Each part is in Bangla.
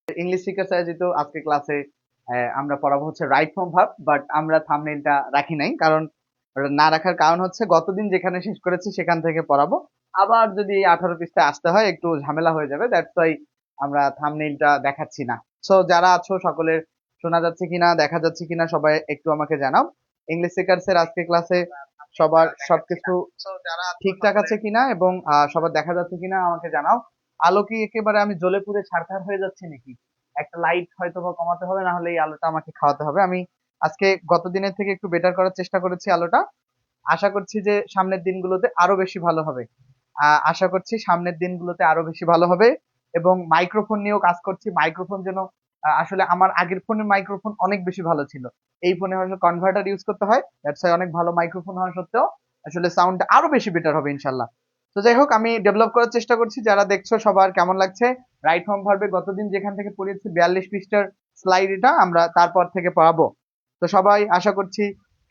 ইংলিশ শিক্ষা স্যার যেহেতু আজকে ক্লাসে আমরা পড়াবো হচ্ছে রাইট ফর্ম ভার্ব, বাট আমরা থাম্বনেইলটা রাখি নাই, কারণ না রাখার কারণ হচ্ছে গতদিন যেখানে শেষ করেছি সেখান থেকে পড়াবো। আবার যদি 18 পৃষ্ঠায় আসতে হয় একটু ঝামেলা হয়ে যাবে, দ্যাটস ওয়াই আমরা থাম্বনেইলটা দেখাচ্ছি না। সো যারা আছো সকলের শোনা যাচ্ছে কিনা, দেখা যাচ্ছে কিনা, সবাই একটু আমাকে জানাও। ইংলিশ স্পিকারসের আজকে ক্লাসে সবার সবকিছু ঠিকঠাক আছে কিনা এবং সবার দেখা যাচ্ছে কিনা আমাকে জানাও। আলো কি একেবারে আমি জ্বলে পুড়ে ছারখার হয়ে যাচ্ছি নাকি? একটা লাইট হয়তো বা কমাতে হবে, না হলে এই আলোটা আমাকে খাওয়াতে হবে। আমি আজকে গত দিনের থেকে একটু বেটার করার চেষ্টা করেছি আলোটা। আশা করছি যে সামনের দিনগুলোতে আরো বেশি ভালো হবে। আশা করছি সামনের দিনগুলোতে আরো বেশি ভালো হবে। এবং মাইক্রোফোন নিয়েও কাজ করছি। মাইক্রোফোন যেন আসলে আমার আগের ফোনের মাইক্রোফোন অনেক বেশি ভালো ছিল। এই ফোনে হয়তো কনভার্টার ইউজ করতে হয়, দ্যাটস ওয়াই অনেক ভালো মাইক্রোফোন হওয়া সত্ত্বেও আসলে সাউন্ডটা আরো বেশি বেটার হবে ইনশাল্লাহ। তো যাই হোক, আমি ডেভেলপ করার চেষ্টা করছি। যারা দেখছো সবার কেমন লাগছে? রাইট ফর্ম ভার্বে গতদিন যেখান থেকে পড়িয়েছি 42 পৃষ্ঠার স্লাইড, এটা আমরা তারপর থেকে পড়াবো। তো সবাই আশা করছি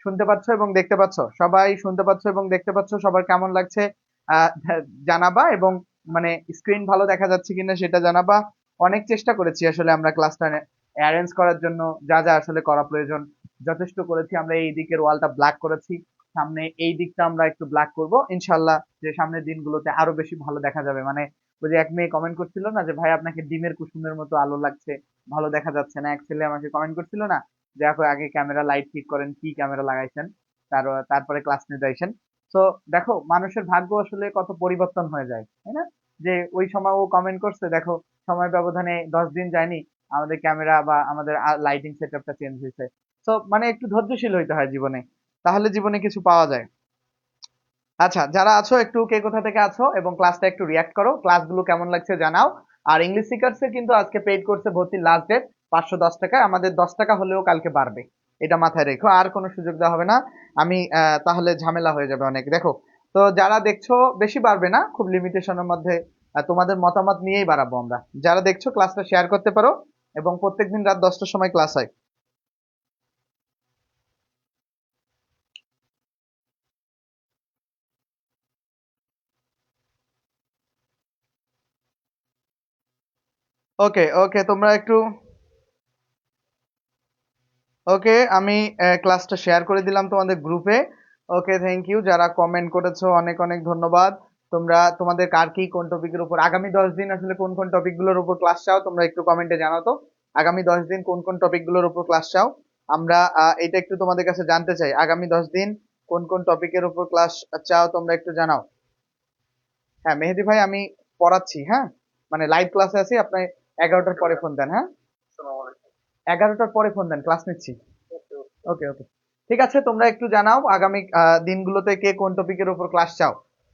শুনতে পাচ্ছ এবং দেখতে পাচ্ছ। সবাই শুনতে পাচ্ছ এবং দেখতে পাচ্ছ। সবার কেমন লাগছে আহ জানাবা, এবং মানে স্ক্রিন ভালো দেখা যাচ্ছে কিনা সেটা জানাবা। অনেক চেষ্টা করেছি আসলে আমরা ক্লাসটা অ্যারেঞ্জ করার জন্য, যা যা আসলে করা প্রয়োজন যথেষ্ট করেছি। আমরা এই দিকের ওয়ালটা ব্ল্যাক করেছি, সামনে এই দিকটা আমরা একটু ব্ল্যাক করব ইনশাল্লাহ, যে সামনের দিনগুলোতে আরো বেশি ভালো দেখা যাবে। মানে ওই যে এক মেয়ে কমেন্ট করছিল না যে ভাই আপনাকে ডিমের কুসুমের মতো আলো লাগছে, ভালো দেখা যাচ্ছে না। এক ছেলে আমাকে কমেন্ট করছিল না যে আপু আগে ক্যামেরা লাইট ঠিক করেন, কি ক্যামেরা লাগাইছেন, তারপরে ক্লাস নিতে আইসেন। তো দেখো মানুষের ভাগ্য আসলে কত পরিবর্তন হয়ে যায়, তাই না? যে ওই সময় ও কমেন্ট করছে, দেখো সময় ব্যবধানে 10 দিন যায়নি আমাদের ক্যামেরা বা আমাদের লাইটিং সেটআপটা চেঞ্জ হয়েছে। তো মানে একটু ধৈর্যশীল হইতে হয় জীবনে, তাহলে জীবনে কিছু পাওয়া যায়। আচ্ছা, যারা আছো একটু কে কোথা থেকে আছো এবং ক্লাসটা একটু রিয়াক্ট করো, ক্লাসগুলো কেমন লাগছে জানাও। আর ইংলিশ স্পিকারসে কিন্তু আজকে পেইড কোর্সে ভর্তির লাস্ট ডেট 510 টাকা। আমাদের 10 টাকা হলেও কালকে বাড়বে, এটা মাথায় রেখো। আর কোনো সুযোগ দেওয়া হবে না। আমি তাহলে ঝামেলা হয়ে যাবে অনেক। দেখো, তো যারা দেখছো বেশি বাড়বে না, খুব লিমিটেশনের মধ্যে। তোমাদের মতামত নিয়েই বাড়াবো আমরা। যারা দেখছো ক্লাসটা শেয়ার করতে পারো, এবং প্রত্যেকদিন রাত 10টার সময় ক্লাস হয়। ওকে ওকে, তোমরা একটু ওকে, আমি ক্লাসটা শেয়ার করে দিলাম তোমাদের গ্রুপে। ওকে, থ্যাংক ইউ যারা কমেন্ট করেছো, অনেক অনেক ধন্যবাদ। তোমরা তোমাদের কার কি কোন টপিকের উপর আগামী 10 দিন আসলে কোন কোন টপিকগুলোর উপর ক্লাস চাও তোমরা একটু কমেন্টে জানাও তো। আগামী 10 দিন কোন কোন টপিকগুলোর উপর ক্লাস চাও, আমরা এটা একটু তোমাদের কাছে জানতে চাই। আগামী 10 দিন কোন কোন টপিকের উপর ক্লাস চাও তোমরা একটু জানাও। হ্যাঁ মেহেদি ভাই, আমি পড়াচ্ছি, হ্যাঁ মানে লাইভ ক্লাসে আছি। আপনি 11টার পরে ফোন দেন, হ্যাঁ 11টার পরে ফোন দেন, ক্লাস নিচ্ছি। ওকে ওকে, ঠিক আছে। তোমরা একটু জানাও আগামী দিনগুলোতে কে কোন টপিকের উপর ক্লাস চাও,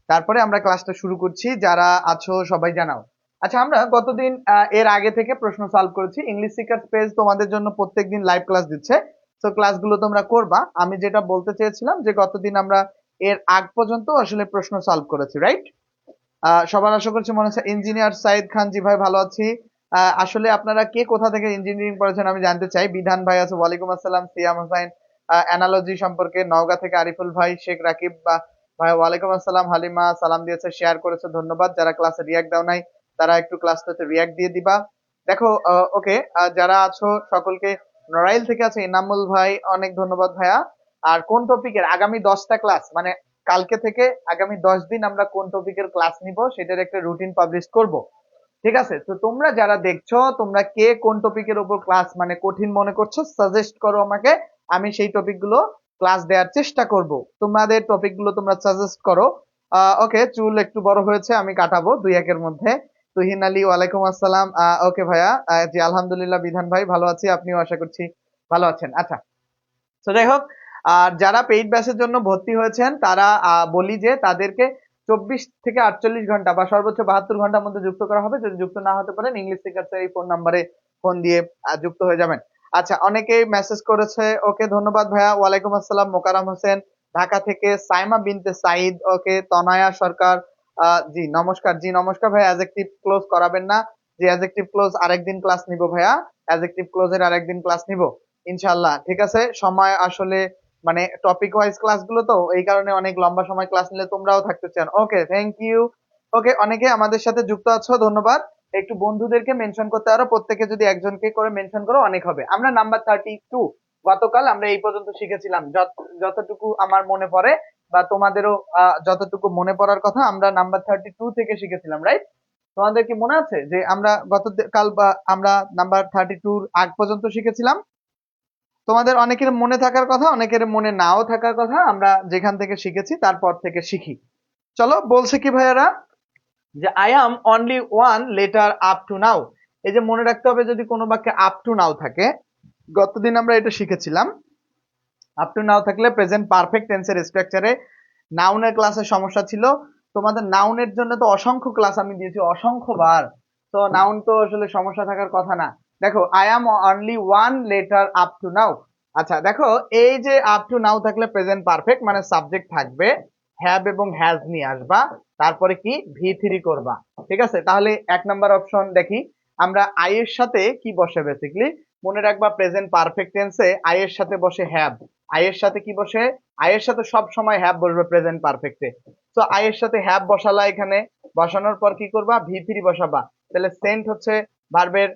তারপরে আমরা ক্লাসটা শুরু করছি। যারা আছো সবাই জানাও। আচ্ছা, আমরা গতদিন এর আগে থেকে প্রশ্ন সলভ করেছি। ইংলিশ সিকার পেজ তোমাদের জন্য প্রত্যেকদিন লাইভ ক্লাস দিচ্ছে, তো ক্লাসগুলো তোমরা করবা। আমি যেটা বলতে চেয়েছিলাম যে গতদিন আমরা এর আগ পর্যন্ত আসলে প্রশ্ন সলভ করেছি, রাইট? সবার আশা করছি মনে হচ্ছে। ইঞ্জিনিয়ার সাইদ খান, জি ভাই ভালো আছি। আসলে আপনারা কে কোথা থেকে ইঞ্জিনিয়ারিং পড়েছেন আমি জানতে চাই। বিধান ভাই আছে, ওয়ালাইকুম আসসালাম। সিয়াম হোসাইন অ্যানালজি সম্পর্কে, নওগাঁ থেকে আরিফুল ভাই, শেখ রাকিব ভাই ওয়ালাইকুম আসসালাম। হালিমা সালাম দিয়েছে, শেয়ার করেছে, ধন্যবাদ। যারা ক্লাসে রিয়াক্ট দাও নাই তারা একটু ক্লাসটাতে রিয়াক্ট দিয়ে দিবা। দেখো, ওকে, যারা আছো সকলকে। নড়াইল থেকে আছে ইনামুল ভাই, অনেক ধন্যবাদ ভাইয়া। আর কোন টপিকের আগামী 10টা ক্লাস, মানে কালকে থেকে আগামী 10 দিন আমরা কোন টপিকের ক্লাস নিব সেটার একটা রুটিন পাবলিশ করব, ঠিক আছে? তো তোমরা যারা দেখছো, তোমরা কে কোন টপিকের উপর ক্লাস মানে কঠিন মনে করছো সাজেস্ট করো আমাকে, আমি সেই টপিকগুলো ক্লাস দেওয়ার চেষ্টা করব। তোমাদের টপিকগুলো তোমরা সাজেস্ট করো। ওকে, চুল একটু বড় হয়েছে, আমি কাটাবো 2-1 এর মধ্যে। তুহিন আলী, ওয়ালাইকুম আসসালাম। ওকে ভাইয়া, জি আলহামদুলিল্লাহ। বিধান ভাই ভালো আছি, আপনিও আশা করছি ভালো আছেন। আচ্ছা, তো যাই হোক, আর যারা পেইড ব্যাচের জন্য ভর্তি হয়েছেন তারা বলি যে তাদেরকে 24 থেকে 48 ঘন্টা বা সর্বোচ্চ 72 ঘন্টার মধ্যে যুক্ত করা হবে। যদি যুক্ত না হতে পারেন, ইংলিশ শিখাচ্ছে এই ফোন নাম্বারে ফোন দিয়ে যুক্ত হয়ে যাবেন। আচ্ছা, অনেকেই মেসেজ করেছে। ওকে, ধন্যবাদ ভাইয়া। ওয়ালাইকুম আসসালাম। মোকারাম হোসেন ঢাকা থেকে, সাইমা বিনতে সাইদ, ওকে। তনয়া সরকার, জি নমস্কার। জি নমস্কার ভাইয়া। অ্যাজেক্টিভ ক্লোজ করাবেন না? জি অ্যাজেক্টিভ ক্লোজ আরেকদিন ক্লাস নিব ভাইয়া। অ্যাজেক্টিভ ক্লোজের আরেকদিন ক্লাস নিব ইনশাল্লাহ, ঠিক আছে। সময় আসলে মানে টপিক ওয়াইজ ক্লাসগুলো, তো এই কারণে অনেক লম্বা সময় ক্লাস নিলে তোমরাও থাকতে চান। ওকে, থ্যাংক ইউ। ওকে, অনেকে আমাদের সাথে যুক্ত আছো, ধন্যবাদ। একটু বন্ধুদেরকে মেনশন করতে পারো, প্রত্যেকে যদি একজনকে করে মেনশন করো অনেক হবে। আমরা নাম্বার 32 গতকাল আমরা এই পর্যন্ত শিখেছিলাম, যতটুকু আমার মনে পড়ে বা তোমাদেরও যতটুকু মনে পড়ার কথা, আমরা নাম্বার 32 থেকে শিখেছিলাম, রাইট? তোমাদের কি মনে আছে যে আমরা গতকাল বা আমরা নাম্বার 32 আগ পর্যন্ত শিখেছিলাম? তোমাদের অনেকের মনে থাকার কথা, অনেকের মনে নাও থাকার কথা, আমরা যেখান থেকে শিখেছি তারপর থেকে শিখি। চলো, বলছে কি ভাইয়ারা যে I am only one letter up to now. এই যে মনে রাখতে হবে, যদি কোনো বাক্যে আপ টু নাও থাকে, গতদিন আমরা এটা শিখেছিলাম, আপ টু নাও থাকলে প্রেজেন্ট পারফেক্ট টেন্সের স্ট্রাকচারে নাউনের ক্লাসে সমস্যা ছিল। তোমাদের নাউনের জন্য তো অসংখ্য ক্লাস আমি দিয়েছি, অসংখ্যবার। তো নাউন তো আসলে সমস্যা থাকার কথা না। দেখো, I am only one letter up to now. আচ্ছা দেখো, এই যে আপ টু নাও থাকলে প্রেজেন্ট পারফেক্ট মানে সাবজেক্ট থাকবে, হ্যাভ এবং হ্যাজ নিয়ে আসবা, তারপরে কি ভি3 করবা। ঠিক আছে, তাহলে 1 নাম্বার অপশন দেখি আমরা, আই এর সাথে কি বসে বেসিক্যালি মনে রাখবা, প্রেজেন্ট পারফেক্ট টেন্সে আই এর সাথে বসে হ্যাভ। আই এর সাথে কি বসে? আই এর সাথে সব সময় হ্যাভ বসবে প্রেজেন্ট পারফেক্টে। তো আই এর সাথে হ্যাভ বসালা, এখানে বসানোর পর কি করবা? ভি3 বসাবা। তাহলে সেন্ট হচ্ছে ভার্বের,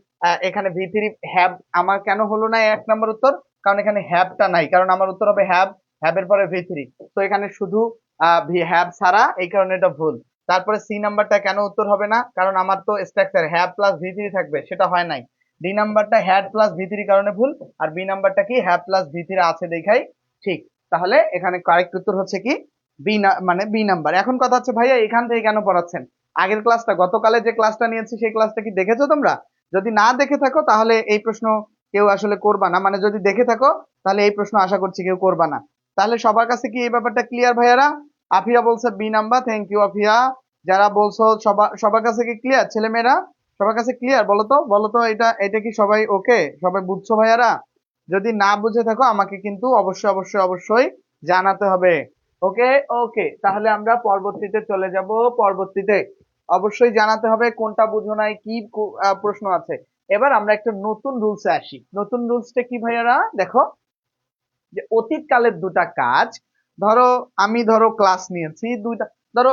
এখানে ভি3 হ্যাভ আমার কেন হলো না 1 নাম্বার উত্তর? কারণ এখানে হ্যাভটা নাই, কারণ আমার উত্তর হবে হ্যাভ, হ্যাভের পরে ভি3। তো এখানে শুধু হ্যাভ ছাড়া, এই কারণে এটা ভুল। তারপরে সি নাম্বারটা কেন উত্তর হবে না? কারণ আমার তো স্ট্রাকচার হ্যাভ প্লাস ভি3 থাকবে, সেটা হয় নাই। ডি নাম্বারটা হ্যাড প্লাস ভি3 কারণে ভুল, আর বি নাম্বারটা কি হ্যাভ প্লাস ভি3 আছে দেখাই ঠিক। তাহলে এখানে কারেক্ট উত্তর হচ্ছে কি বি, মানে বি নাম্বার। এখন কথা হচ্ছে ভাইয়া এখান থেকে কেন পড়াচ্ছেন? আগের ক্লাসটা, গতকালে যে ক্লাসটা নিয়েছি সেই ক্লাসটা কি দেখেছো তোমরা? যদি না দেখে থাকো তাহলে এই প্রশ্ন কেউ আসলে করবা না, মানে যদি দেখে থাকো তাহলে এই প্রশ্ন আশা করছি কেউ করবা না। তাহলে সবার কাছে কি এই ব্যাপারটা ক্লিয়ার ভাইয়ারা? আফিয়া বলছে B number, thank you Afia. যারা বলছো সবার কাছে কি ক্লিয়ার? ছেলেমেয়েরা সবার কাছে ক্লিয়ার? বলো তো, বলো তো, এটা এটা কি সবাই ওকে, সবাই বুঝছো ভাইয়ারা? যদি না বুঝে থাকো আমাকে কিন্তু অবশ্যই অবশ্যই অবশ্যই জানাতে হবে। ওকে ওকে, তাহলে আমরা পরবর্তীতে চলে যাব। পরবর্তীতে অবশ্যই জানাতে হবে কোনটা বুঝো নাই, কি প্রশ্ন আছে। এবার আমরা একটা নতুন রুলসে আসি। নতুন রুলসটা কি ভাইয়ারা? দেখো, যে অতীতকালের দুটা কাজ, ধরো আমি ক্লাস নিয়েছি দুইটা, ধরো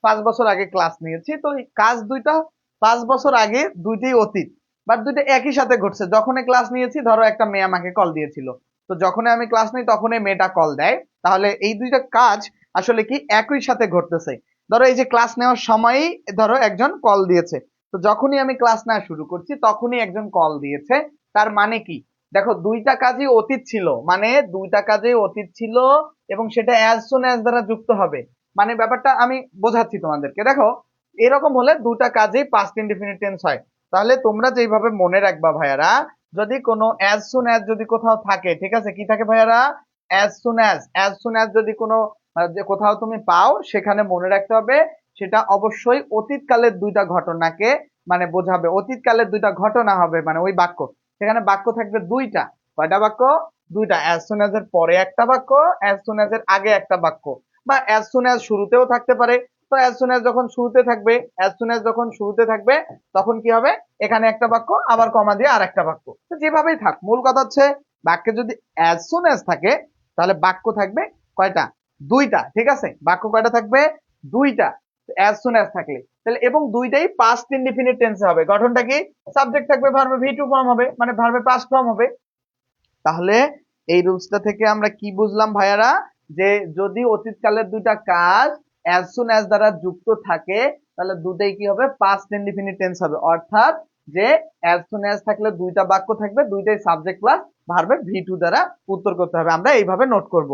5 বছর আগে ক্লাস নিয়েছি, তো এই কাজ দুইটা 5 বছর আগে, দুইটাই অতীত, বাট দুইটা একই সাথে ঘটছে। যখনই ক্লাস নিয়েছি, ধরো একটা মেয়ে আমাকে কল দিয়েছিল, তো যখনই আমি ক্লাস নিই তখনই মেয়েটা কল দেয়। তাহলে এই দুইটা কাজ আসলে কি একই সাথে ঘটতেছে। ধরো এই যে ক্লাস নেওয়ার সময়ই ধরো একজন কল দিয়েছে, তো যখনই আমি ক্লাস নেওয়া শুরু করছি তখনই একজন কল দিয়েছে। তার মানে কি? দেখো, দুইটা কাজই অতীত ছিল, মানে দুইটা কাজই অতীত ছিল, এবং সেটা অ্যাজ সুন অ্যাজ দ্বারা যুক্ত হবে। মানে ব্যাপারটা আমি বোঝাচ্ছি তোমাদেরকে। দেখো, এরকম হলে দুটা কাজেই পাস্ট ইনডিফিনিট টেন্স হয়। তাহলে তোমরা যেইভাবে মনে রাখবা ভাইয়ারা, যদি কোনো অ্যাজ সুন অ্যাজ যদি কোথাও থাকে, ঠিক আছে, কি থাকে ভাইয়ারা? অ্যাজ সুন অ্যাজ যদি কোনো যে কোথাও তুমি পাও, সেখানে মনে রাখতে হবে সেটা অবশ্যই অতীতকালের দুইটা ঘটনাকে মানে বোঝাবে, অতীতকালের দুইটা ঘটনা হবে, মানে ওই বাক্য। সেখানে বাক্য থাকবে দুইটা। কয়টা বাক্য? দুইটা। অ্যাজ সুন অ্যাজ এর পরে একটা বাক্য, অ্যাজ সুন অ্যাজ এর আগে একটা বাক্য, বা অ্যাজ সুন অ্যাজ শুরুতেও থাকতে পারে। তো অ্যাজ সুন অ্যাজ যখন শুরুতে থাকবে, অ্যাজ সুন অ্যাজ যখন শুরুতে থাকবে, তখন কি হবে? এখানে একটা বাক্য, আবার কমা দিয়ে আর একটা বাক্য। তো যেভাবেই থাক, মূল কথা হচ্ছে বাক্যে যদি অ্যাজ সুন অ্যাজ থাকে, তাহলে বাক্য থাকবে কয়টা? দুইটা। ঠিক আছে, বাক্য কয়টা থাকবে? দুইটা। অ্যাজ সুন অ্যাজ থাকলে তাহলে, এবং দুইটাই পাস্ট ইনডিফিনিট টেন্সে হবে। গঠনটা কি? সাবজেক্ট থাকবে, ভার্বে ভি2 ফর্ম হবে, মানে ভার্বে পাস্ট ফর্ম হবে। তাহলে এই রুলসটা থেকে আমরা কি বুঝলাম ভাইয়ারা? যে যদি অতীতকালের দুইটা কাজ অ্যাজ সুন অ্যাজ দ্বারা যুক্ত থাকে, তাহলে দুটাই কি হবে? পাস্ট ইনডিফিনিট টেন্স হবে। অর্থাৎ যে অ্যাজ সুন অ্যাজ থাকলে দুইটা বাক্য থাকবে, দুইটাই সাবজেক্ট প্লাস ভার্বে ভি2 দ্বারা উত্তর করতে হবে। আমরা এইভাবে নোট করব।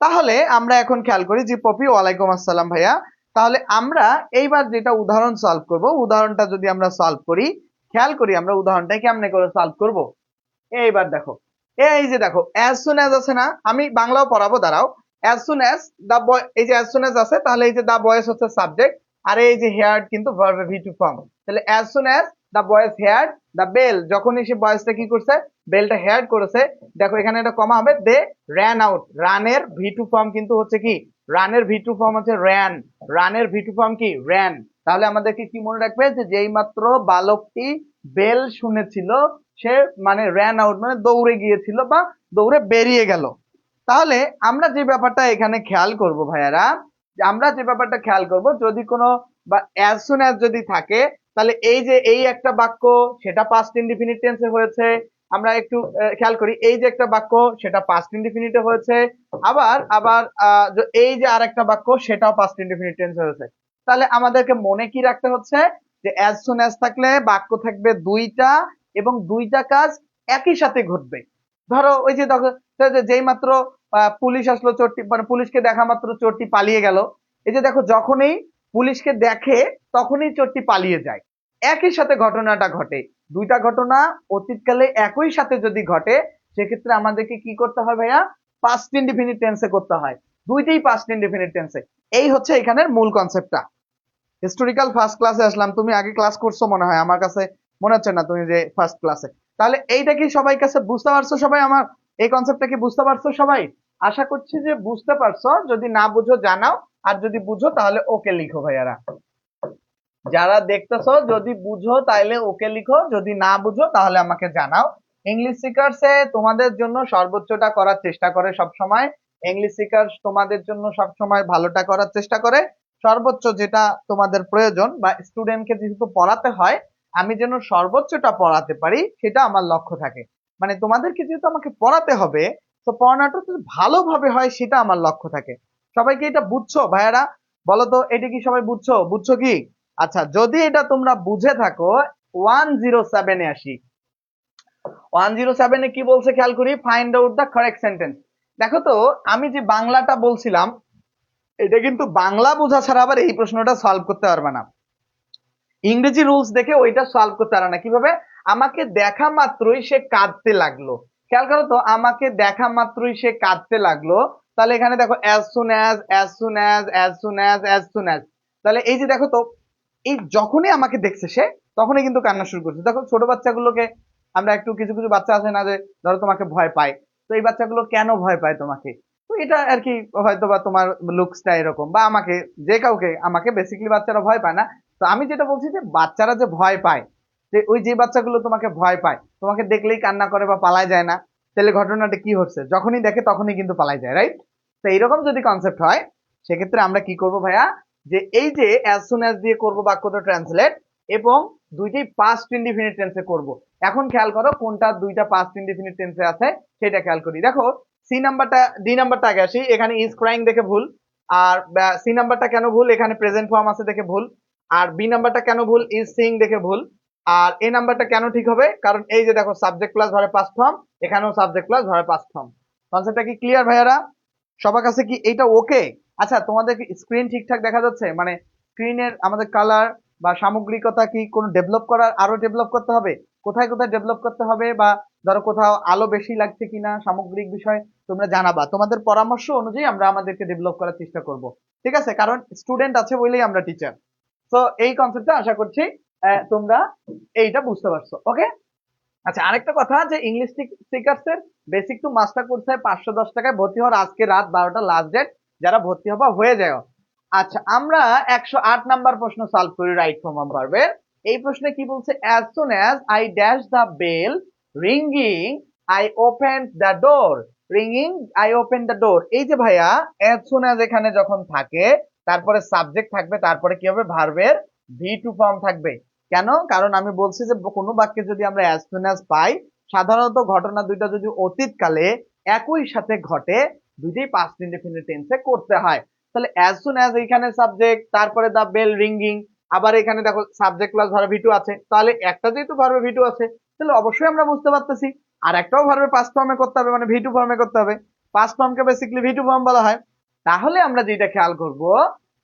তাহলে আমরা এখন খেয়াল করি, যে পপি, ওয়ালাইকুম আসসালাম ভাইয়া। তাহলে আমরা এইবার যেটা উদাহরণ সলভ করব, উদাহরণটা যদি আমরা সলভ করি, খেয়াল করি আমরা উদাহরণটা কেমনে করে সলভ করব। এইবার দেখো, এই যে দেখো অ্যাজ সুন অ্যাজ আছে না, আমি বাংলাও পড়াবো, দাঁড়াও। অ্যাজ সুন অ্যাজ দা বয়, এই যে অ্যাজ সুন অ্যাজ আছে, তাহলে এই যে দা বয়েস হচ্ছে সাবজেক্ট, আর এই যে হেয়ার্ড কিন্তু ভার্বে ভি2 ফর্ম। তাহলে অ্যাজ সুন অ্যাজ দা বয়েস হেয়ার্ড দা বেল, যখনই সে বয়েসটা কি করছে? বেলটা হেয়ার্ড করেছে। দেখো এখানে এটা কমা হবে, দে র্যান আউট। রানের ভি2 ফর্ম কিন্তু হচ্ছে কি? রানের ভি2 ফর্ম হচ্ছে র্যান। রানের ভি2 ফর্ম কি? র্যান। তাহলে আমাদেরকে কি মনে রাখবে? যে যেই মাত্র বালকটি বেল শুনেছিল, সে মানে র্যান আউট মানে দৌড়ে গিয়েছিল বা দৌড়ে বেরিয়ে গেল। তাহলে আমরা যে ব্যাপারটা এখানে খেয়াল করব ভাইয়ারা, আমরা যে ব্যাপারটা খেয়াল করব, যদি কোনো বা অ্যাজ সুন অ্যাজ যদি থাকে, তাহলে এই যে এই একটা বাক্য সেটা পাস্ট ইনডিফিনিট টেন্সে হয়েছে। আমরা একটু খেয়াল করি, এই যে একটা বাক্য সেটা পাস্ট ইনডিফিনিটে হয়েছে, আবার আবার এই যে আরেকটা বাক্য সেটাও পাস্ট ইনডিফিনিট টেন্সে হয়েছে। তাহলে আমাদেরকে মনে কি রাখতে হচ্ছে যে অ্যাজ সুন অ্যাজ থাকলে বাক্য থাকবে দুইটা এবং দুইটা কাজ একই সাথে ঘটবে। ধরো ওই যে দেখো, যেই মাত্র পুলিশ আসলো, চোরটি মানে পুলিশকে দেখা মাত্র চোরটি পালিয়ে গেল। এই যে দেখো, যখনই পুলিশকে দেখে তখনই চোরটি পালিয়ে যায়, একই সাথে ঘটনাটা ঘটে। দুইটা ঘটনা অতীতকালে একই সাথে যদি ঘটে, সেক্ষেত্রে আমাদেরকে কি করতে হয় ভাইয়া? পাস্ট ইনডিফিনিট টেন্সে করতে হয়, দুইটাই পাস্ট ইনডিফিনিট টেন্সে। এই হচ্ছে এখানের মূল কনসেপ্টটা। হিস্টোরিক্যাল ফার্স্ট ক্লাসে আসলাম, তুমি আগে ক্লাস করছো মনে হয়, আমার কাছে মনে হচ্ছে না তুমি যে ফার্স্ট ক্লাসে। তাহলে এইটা কি সবাই কাছে বুঝতে পারছো? সবাই আমার এই কনসেপ্টটা কি বুঝতে পারছো সবাই? আশা করছি যে বুঝতে পারছো। যদি না বুঝো জানাও, আর যদি বুঝো তাহলে ওকে লিখো ভাইয়ারা। যারা দেখতেছো যদি বুঝো তাহলে ওকে লিখো, যদি না বুঝো তাহলে আমাকে জানাও। ইংলিশ সিকার্সে তোমাদের জন্য সর্বোচ্চটা করার চেষ্টা করে সব সময়। ইংলিশ সিকার্স তোমাদের জন্য সব সময় ভালোটা করার চেষ্টা করে। সর্বোচ্চ যেটা তোমাদের প্রয়োজন, বা স্টুডেন্টকে যেহেতু পড়াতে হয়, আমি যেন সর্বোচ্চটা পড়াতে পারি সেটা আমার লক্ষ্য থাকে। মানে তোমাদেরকে যেহেতু আমাকে পড়াতে হবে, তো পড়ানোটা যদি ভালোভাবে হয় সেটা আমার লক্ষ্য থাকে। সবাইকে এটা বুঝছো ভাইয়ারা? বলো তো, এটা কি সবাই বুঝছো? বুঝছো কি? আচ্ছা, যদি এটা তোমরা বুঝে থাকো, 107-এ আসি। 107-এ কি বলছে খেয়াল করি, find out the correct sentence. দেখো তো, আমি যে বাংলাটা বলছিলাম, এটা কিন্তু বাংলা বোঝা ছাড়া আবার এই প্রশ্নটা সলভ করতে পারবে না। ইংরেজি রুলস দেখে ওইটা সলভ করতে পারে না। কিভাবে? আমাকে দেখা মাত্রই সে কাঁদতে লাগলো। খেয়াল করো তো, আমাকে দেখা মাত্রই সে কাঁদতে লাগলো। তাহলে এখানে দেখো as soon as, as soon as, as soon as, as soon as. তাহলে এই যে দেখো তো, এই যখনই আমাকে দেখছে সে, তখনই কিন্তু কান্না শুরু করছে। দেখো ছোট বাচ্চাগুলোকে আমরা একটু, কিছু কিছু বাচ্চা আছে না যে ধরো তোমাকে ভয় পায়, তো এই বাচ্চাগুলো কেন ভয় পায় তোমাকে? তো এটা আর কি, হয়তো বা তোমার লুকসটা এরকম, বা আমাকে, যে কাউকে, আমাকে বেসিক্যালি বাচ্চারা ভয় পায় না। তো আমি যেটা বলছি যে বাচ্চারা যে ভয় পায়, যে ওই যে বাচ্চাগুলো তোমাকে ভয় পায়, তোমাকে দেখলেই কান্না করে বা পালায় যায় না, তাহলে ঘটনাটা কি হচ্ছে? যখনই দেখে তখনই কিন্তু পালায় যায়, রাইট? তো এইরকম যদি কনসেপ্ট হয়, সেক্ষেত্রে আমরা কি করব ভাইয়া, যে এই যে অ্যাজ সুন অ্যাজ দিয়ে করব বাক্যটা ট্রান্সলেট, এবং দুইটাই পাস্ট ইনডিফিনিট টেন্সে করব। এখন খেয়াল করো কোনটা দুইটা পাস্ট ইনডিফিনিট টেন্সে আছে সেটা খেয়াল করি। দেখো, সি নাম্বারটা, ডি নাম্বারটা আগে আসি। এখানে ইজ ক্রাইং দেখে ভুল। আর সি নাম্বারটা কেন ভুল? এখানে প্রেজেন্ট ফর্ম আছে দেখে ভুল। আর বি নাম্বারটা কেন ভুল? ইজ সিইং দেখে ভুল। আর এ নাম্বারটা কেন ঠিক হবে? কারণ এই যে দেখো, subject plus verb past form, এখানেও subject plus verb past form. কনসেপ্টটা কি ক্লিয়ার ভাইয়ারা? সবার কাছে কি এইটা ওকে? আচ্ছা, তোমাদের কি স্ক্রিন ঠিকঠাক দেখা যাচ্ছে? মানে স্ক্রিনের আমাদের কালার বা সামগ্রিকতা কি কোনো ডেভেলপ করার, আরো ডেভেলপ করতে হবে? কোথায় কোথায় ডেভেলপ করতে হবে, বা ধরো কোথাও আলো বেশি লাগছে কিনা, সামগ্রিক বিষয় তোমরা জানাবা। তোমাদের পরামর্শ অনুযায়ী আমরা আমাদেরকে ডেভেলপ করার চেষ্টা করব। ঠিক আছে? কারণ স্টুডেন্ট আছে বলেই আমরা টিচার। তো এই কনসেপ্টটা আশা করছি তোমরা এইটা বুঝতে পারছো। ওকে? আচ্ছা, আরেকটা কথা, যে ইংলিশ স্পিকার্স এর বেসিক টু মাস্টার কোর্সে 510 টাকায় ভর্তি হওয়ার আজকে রাত 12টা লাস্ট ডেট। যারা ভর্তি হবা হয়ে যায়। আচ্ছা, আমরা 108 নাম্বার প্রশ্ন সলভ করি রাইট ফর্ম অফ ভার্বের। এই প্রশ্নে কি বলছে? As soon as I dash the bell ringing I open the door. Ringing I open the door, এই যে ভাইয়া, অ্যাজ সুন অ্যাজ এখানে যখন থাকে, তারপরে সাবজেক্ট থাকবে, তারপরে কি হবে? ভার্বের ভি টু ফর্ম থাকবে। কেন? কারণ আমি বলছি যে কোনো বাক্যে যদি আমরা অ্যাজ সুন অ্যাজ পাই, সাধারণত ঘটনা দুইটা যদি অতীতকালে একই সাথে ঘটে, দুইটাই পাস্ট ইনডেফিনিট টেন্সে করতে হয়। তাহলে অ্যাজ সুন অ্যাজ এখানে সাবজেক্ট, তারপরে দা বেল রিঙ্গিং, আবার এখানে দেখো subject plus verb V two আছে। তাহলে একটা যেহেতু ভার্বে ভি টু আছে, তাহলে অবশ্যই আমরা বুঝতে পারতেছি আর একটাও ভার্বে পাস্ট ফর্মে করতে হবে, মানে ভি টু ফর্মে করতে হবে। পাস্ট ফর্মকে বেসিক্যালি ভি টু ফর্ম বলা হয়। তাহলে আমরা যেটা খেয়াল করব,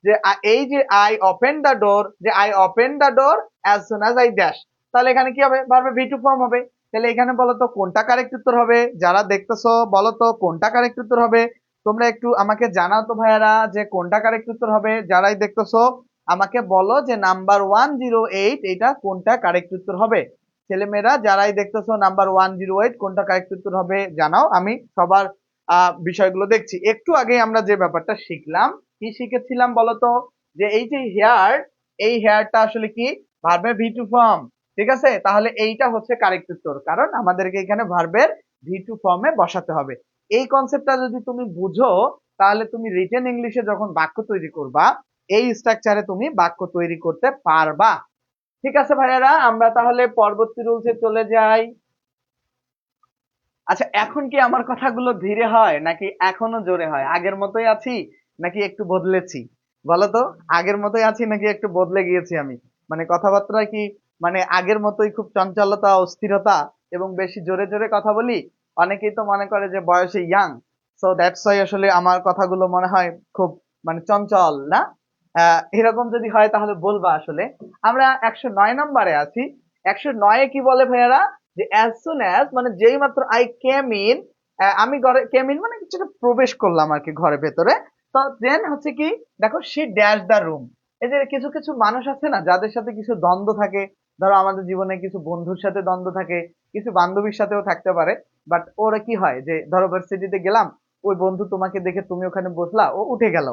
যে এই যে আই ওপেন দ্য ডোর, যে I open the door as soon as I dash, তাহলে এখানে কি হবে? ভার্বে ভি টু ফর্ম হবে। তাহলে এখানে বলো তো কোনটা কারেক্ট উত্তর হবে? যারা দেখতেছো বলো তো কোনটা কারেক্ট উত্তর হবে? তোমরা একটু আমাকে জানাও তো ভাইয়ারা, যে কোনটা কারেক্ট উত্তর হবে। যারাই দেখতেছো আমাকে বলো যে নাম্বার 108 এটা কোনটা কারেক্ট উত্তর হবে। ছেলেমেয়েরা যারাই দেখতেছো, নাম্বার 108 কোনটা কারেক্ট উত্তর হবে জানাও। আমি সবার বিষয়গুলো দেখছি। একটু আগে আমরা যে ব্যাপারটা শিখলাম, কি শিখেছিলাম বলতো? যে এই যে হেয়ার, এই হেয়ারটা আসলে কি? ভার্বের ভি টু ফর্ম। ঠিক আছে? তাহলে এইটা হচ্ছে কারেক্ট উত্তর, কারণ আমাদেরকে এখানে ভার্বের ভি টু ফর্মে বসাতে হবে। এই কনসেপ্টটা যদি তুমি বুঝো, তাহলে তুমি রিটেন ইংলিশে যখন বাক্য তৈরি করবা, এই স্ট্রাকচারে তুমি বাক্য তৈরি করতে পারবা। ঠিক আছে ভাইয়ারা, আমরা তাহলে পরবর্তী রুলসে চলে যাই। আচ্ছা, এখন কি আমার কথাগুলো ধীরে হয় নাকি এখনো জোরে হয়? আগের মতোই আছি নাকি একটু বদলেছি? বলো তো, আগের মতোই আছি নাকি একটু বদলে গিয়েছি আমি? মানে কথাবার্তা কি মানে আগের মতোই খুব চঞ্চলতা, অস্থিরতা এবং বেশি জোরে জোরে কথা বলি? অনেকেই তো মনে করে যে বয়সে ইয়াং, সো দ্যাটস ওয়াই আসলে আমার কথাগুলো মনে হয় খুব মানে চঞ্চল না। এরকম যদি হয় তাহলে বলবা আসলে। আমরা 109 নম্বরে আছি। 109-এ কি বলে ভাইয়ারা? যে অ্যাজ সুন অ্যাজ মানে যেই মাত্র আই কেম ইন, আমি ঘরে কেম ইন মানে কিছুটা প্রবেশ করলাম আর কি ঘরের ভেতরে। তো দেন হচ্ছে কি, দেখো শি ড্যাশ দ্য রুম। এই যে কিছু কিছু মানুষ আছে না যাদের সাথে কিছু দ্বন্দ্ব থাকে, ধরো আমাদের জীবনে কিছু বন্ধুর সাথে দ্বন্দ্ব থাকে, কিছু বান্ধবীর সাথেও থাকতে পারে। বাট ওরা কি হয় যে ধরো ভার্সিটিতে গেলাম, ওই বন্ধু তোমাকে দেখে তুমি ওখানে বসলা, ও উঠে গেল।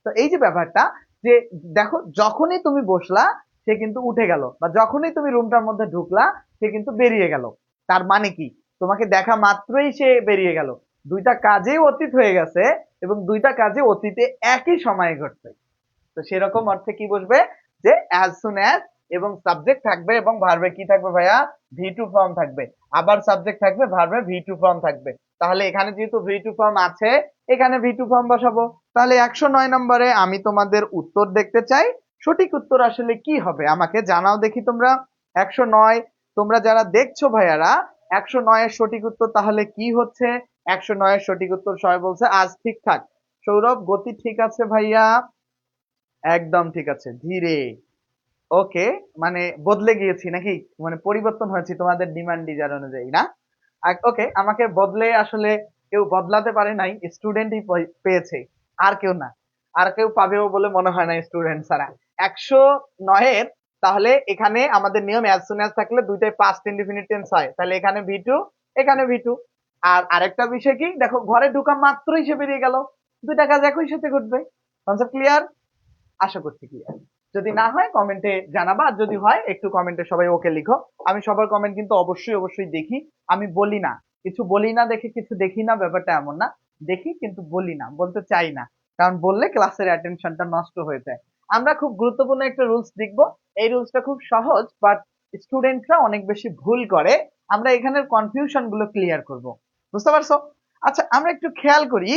তো এই যে ব্যাপারটা, যে দেখো যখনই তুমি বসলা সে কিন্তু উঠে গেল, বা যখনই তুমি রুমটার মধ্যে ঢুকলা সে কিন্তু বেরিয়ে গেল। তার মানে কি, তোমাকে দেখা মাত্রই সে বেরিয়ে গেল। দুইটা কাজেই অতীত হয়ে গেছে এবং দুইটা কাজে অতীতে একই সময়ে ঘটছে। তো সেরকম অর্থে কি বসবে? যে অ্যাজ সুন অ্যাজ, এবং সাবজেক্ট থাকবে এবং ভার্বে কি থাকবে ভাইয়া? ভি টু ফর্ম থাকবে। আবার সাবজেক্ট থাকবে, ভার্বে ভি টু ফর্ম থাকবে। তাহলে এখানে যেহেতু ভি টু ফর্ম আছে, এখানে ভি টু ফর্ম বসাবো। তাহলে 109 নম্বরে আমি তোমাদের উত্তর দেখতে চাই। সঠিক উত্তর আসলে কি হবে আমাকে জানাও দেখি তোমরা। 109, তোমরা যারা দেখছো ভাইয়ারা, 109-এর সঠিক উত্তর তাহলে কি হচ্ছে? 109-এর সঠিক উত্তর সবাই বলছে আজ ঠিকঠাক। সৌরভ, গতি ঠিক আছে ভাইয়া, একদম ঠিক আছে, ধীরে। ওকে, মানে বদলে গিয়েছি নাকি, মানে পরিবর্তন হয়েছে তোমাদের ডিমান্ড ডিজার অনুযায়ী না? ওকে, আমাকে বদলে আসলে কেউ বদলাতে পারে নাই, স্টুডেন্টই পেয়েছে, আর কেউ না। আর কেউ পাবেও বলে মনে হয় না স্টুডেন্ট ছাড়া। 109-এর তাহলে এখানে আমাদের নিয়ম অ্যাজ সুন অ্যাজ থাকলে দুইটাই পাস্ট ইনডিফিনিট টেন্স হয়, তাহলে এখানে ভি টু, এখানে ভি টু। আর আরেকটা বিষয় কি, দেখো ঘরে ঢুকা মাত্রই সে বেরিয়ে গেল, দুইটা কাজ একই সাথে ঘটবে। Concept clear? আশা করছি ক্লিয়ার। যদি না হয় কমেন্টে জানাবা, আর যদি হয় একটু কমেন্টে সবাই ওকে লিখো। আমি সবার কমেন্ট কিন্তু অবশ্যই অবশ্যই দেখি। আমি বলি না, কিছু বলি না দেখে কিছু দেখি না, ব্যাপারটা এমন না। দেখি কিন্তু বলি না, বলতে চাই না, কারণ বললে ক্লাসের অ্যাটেনশনটা নষ্ট হয়ে যায়। আমরা খুব গুরুত্বপূর্ণ একটা রুলস দেখবো। এই রুলসটা খুব সহজ, বাট স্টুডেন্টরা অনেক বেশি ভুল করে। আমরা এখানের কনফিউশন গুলো ক্লিয়ার করব। বুঝতে পারছো? আচ্ছা, আমরা একটু খেয়াল করি